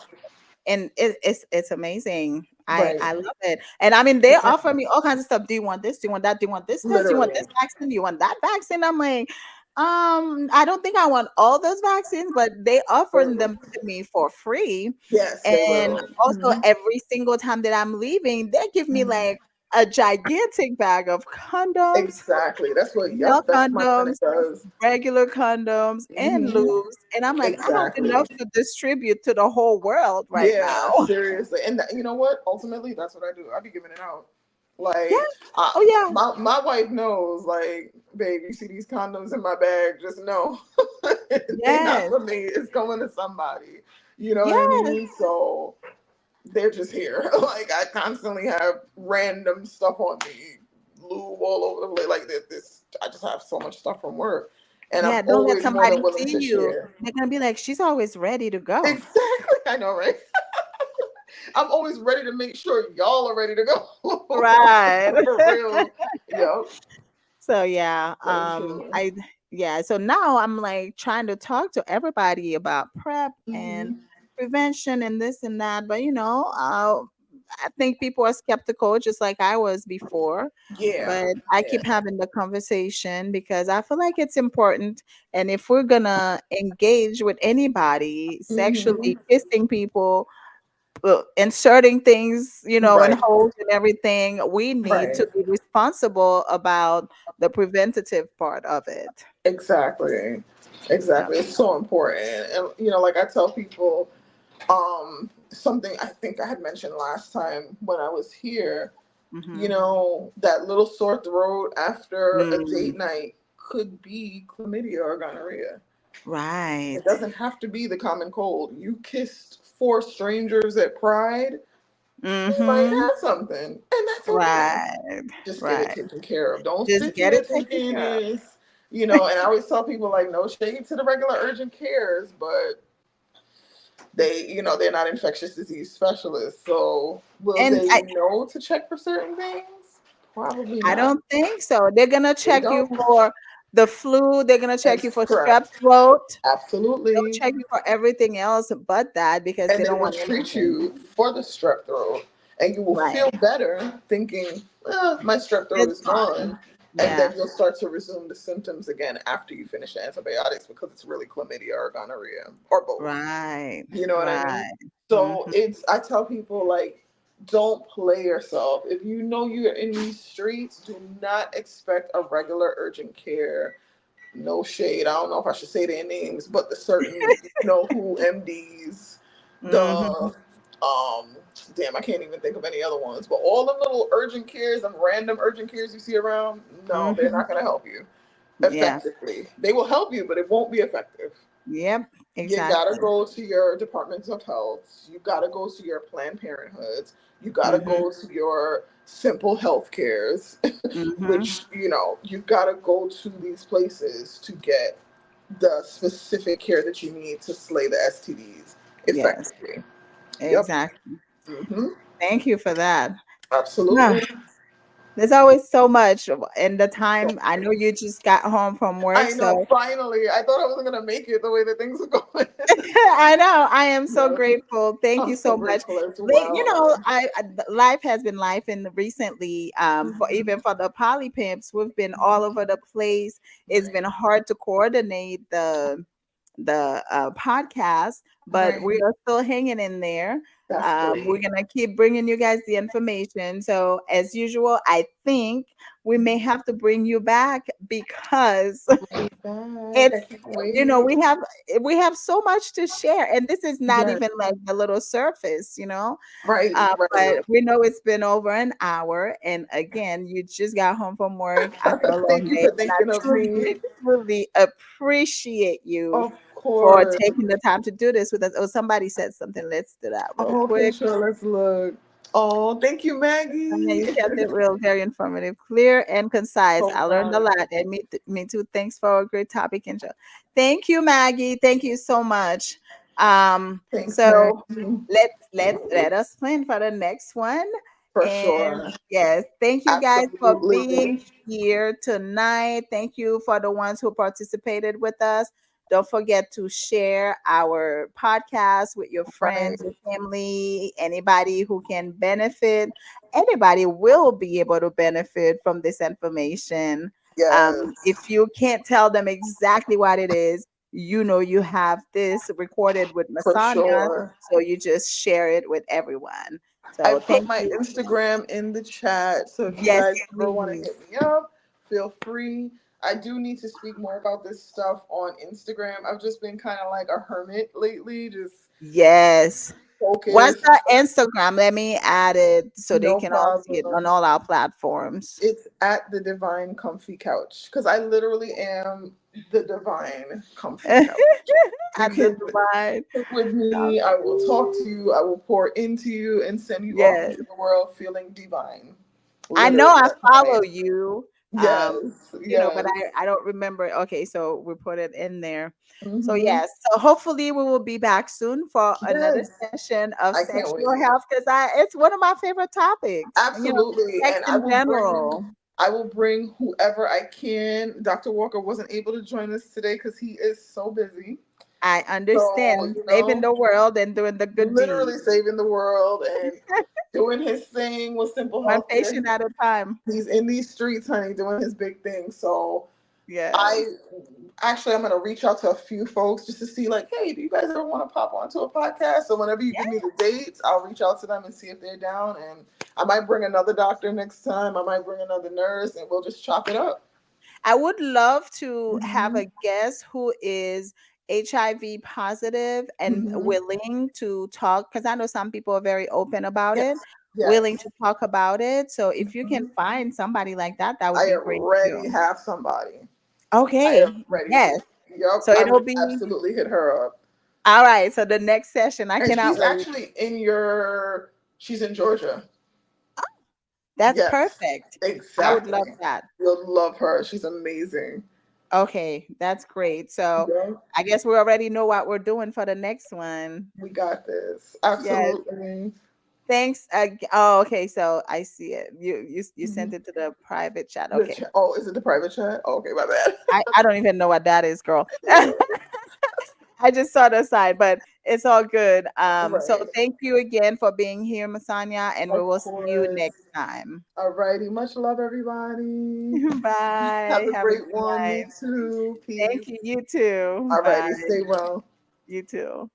and it's amazing. I Right. love it. And I mean, they offer Exactly. me all kinds of stuff. Do you want this? Do you want that? Do you want this test? Do you want Literally. this vaccine? Do you want that vaccine? I'm like, I don't think I want all those vaccines, but they offering Right. them to me for free. Yes, they And will. also, Mhm. every single time that I'm leaving, they give me Mhm. like a gigantic bag of condoms, Exactly. That's what, male yep, that's what my condoms, clinic does. regular condoms, and Hmm. lubes. And I'm like, I have Exactly. enough to distribute to the whole world right Yeah, now. seriously. And you know what? Ultimately, that's what I do. I be giving it out. Yeah. Like, Oh yeah. my wife knows, like, babe, you see these condoms in my bag, just know they not Yes. for me. It's going to somebody. You know what I Yes. mean? So they're just here. Like, I constantly have random stuff on me, lube all over the place. Like, this, I just have so much stuff from work. And I'm Yeah. Don't let always more somebody than willing see to you. share. They're gonna be like, she's always ready to go. Exactly. I know, right? I'm always ready to make sure y'all are ready to go. Right. For real. Yep. So yeah, So true. yeah, so now I'm like trying to talk to everybody about prep and Hmm. prevention and this and that, but I think people are skeptical just like I was before. Yeah. But I Yeah. keep having the conversation because I feel like it's important. And if we're gonna engage with anybody Hmm. sexually, kissing people, inserting things, in Right. holes and everything, we need Right. to be responsible about the preventative part of it. Exactly. Yeah. Exactly. It's so important. And like I tell people, something I think I had mentioned last time when I was here, Hmm. that little sore throat after a Mm, date night could be chlamydia or gonorrhea. It right. doesn't have to be the common cold. You kissed four strangers at Pride, you might Hmm. have something, and that's okay. Right. Just get it Right. taken care of. Don't Just sit get here it taken thinking care of. and I always tell people, like, no shade to the regular urgent cares, but they're not infectious disease specialists. So will And they know to check for certain things? Probably I not. don't think so. They're gonna They check you don't. for The flu, they're gonna check you It's for strep correct. throat. They'll Absolutely. check you for everything else but that because And they they don't will want treat anything. you for the strep throat, and you will feel Right. better thinking, my strep throat It's is fine. gone. And then Yeah. you'll start to resume the symptoms again after you finish the antibiotics because it's really chlamydia or gonorrhea or both. Right. You know what I mean? Right. So Mhm. I tell people, like, don't play yourself. If you know you're in these streets, do not expect a regular urgent care. No shade. I don't know if I should say their names, but the certain, who MDs, Mhm. the damn, I can't even think of any other ones. But all the little urgent cares, them random urgent cares you see around, no, they're Mhm. not gonna help you Yeah. effectively. They will help you, but it won't be effective. Yep. You gotta Exactly. go to your departments of health. You gotta go to your Planned Parenthoods. You gotta Mhm. go to your simple health cares, Mhm. which, you gotta go to these places to get the specific care that you need to slay the STDs Yes. effectively. Yep. Exactly. Hmm. Thank you for that. Absolutely. There's always so much in the So time. I know you just got home from work, I know, so finally. I thought I wasn't gonna make it the way that things were going. I know. I am so Yes. grateful. Thank I'm you so so much. grateful as You know, well. life has been life, and recently, for Mhm. even for the Poly Pimps, we've been all over the place. It's been hard to coordinate the podcast, but Right. we are still hanging in there. That's We're great. gonna keep bringing you guys the information. So as usual, I think we may have to bring you back because Way back. I it's can't you know wait. we have so much to share, and this is not Yes. even like the little surface, Right. but Right. we know it's been over an hour, and again, you just got home from work after a long Thank you day, for and I thinking of me. truly truly appreciate you Of for course. taking the time to do this with us. Oh, somebody said something. Let's do that real Oh, okay, quick. sure. Let's look. Oh, thank you, And Maggie. you kept it real, very informative, clear, and concise. So I learned a kind. lot, and me too. Thanks for a great topic, and show. Thank you, Maggie. Thank you so much. Thanks, So Maggie. let us plan for the next one. For And sure. yes, thank you guys for being Absolutely. here tonight. Thank you for the ones who participated with us. Don't forget to share our podcast with your Right. friends, your family, anybody who can benefit. Anybody will be able to benefit from this information. If Yes. you can't tell them exactly what it is, you have this recorded with For Masanya, sure. so you just share it with everyone. I So put thank my you. Instagram in the chat, so if you Yes, guys ever want to please. hit me up, feel free. I do need to speak more about this stuff on Instagram. I've just been kind of like a hermit lately, just Yes. What's focused. the Instagram? Let me add it so they No can all see it on problem. all our platforms. It's at the Divine Comfy Couch because I literally am the Divine Comfy Couch. You At the can Dubai. sit with me. I will talk to you. I will pour into you and send you off Yes. into the world feeling divine. I know Literally, I that's how I follow am. you. Um, Yes, but yes, I don't remember. Okay, so we put it in there. So hmm yes, so hopefully we will be back soon for another yes. session of I can't sexual wait. health because I it's one of my favorite topics. Absolutely, Sex and in general. I will bring whoever I can. Dr. Walker wasn't able to join us today because he is so busy. I So understand saving the world and doing the good deed, literally saving the world and doing his thing with Simple one Healthcare. patient at a time. He's in these streets, honey, doing his big thing. So I Yes. I'm gonna reach out to a few folks just to see, like, hey, do you guys ever want to pop onto a podcast? So whenever you Yeah. give me the dates, I'll reach out to them and see if they're down. And I might bring another doctor next time. I might bring another nurse, and we'll just chop it up. I would love to have Hmm. a guest who is HIV positive and Hmm. willing to talk because I know some people are very open about it, Yes, willing yes. to talk about it. So if you can Hmm. find somebody like that, that would I be great already too. have somebody. I am Okay. ready to. Yes. Yup, So I it'll will be absolutely hit her up. all right. So the next session, I And cannot she's wait. actually in your. She's in Georgia. That's Yes, perfect. I would love exactly. that. You'll love her. She's amazing. Okay, that's great. So Yeah, I guess we already know what we're doing for the next one. we got this. Yes. Absolutely. Thanks. Oh, okay. So I see it. You Mhm. sent it to the private chat. Okay. Oh, is it the private chat? Oh, okay, my bad. I don't even know what that is, girl. I just saw the side, but it's all good. So Right. thank you again for being here, Masanya, and we Of will see you course. next time. Alrighty. Much love, everybody. Have Bye. a Have a great good one. night. Me too. Thank Peace. you. You too. Bye. Alrighty. Stay well. You too.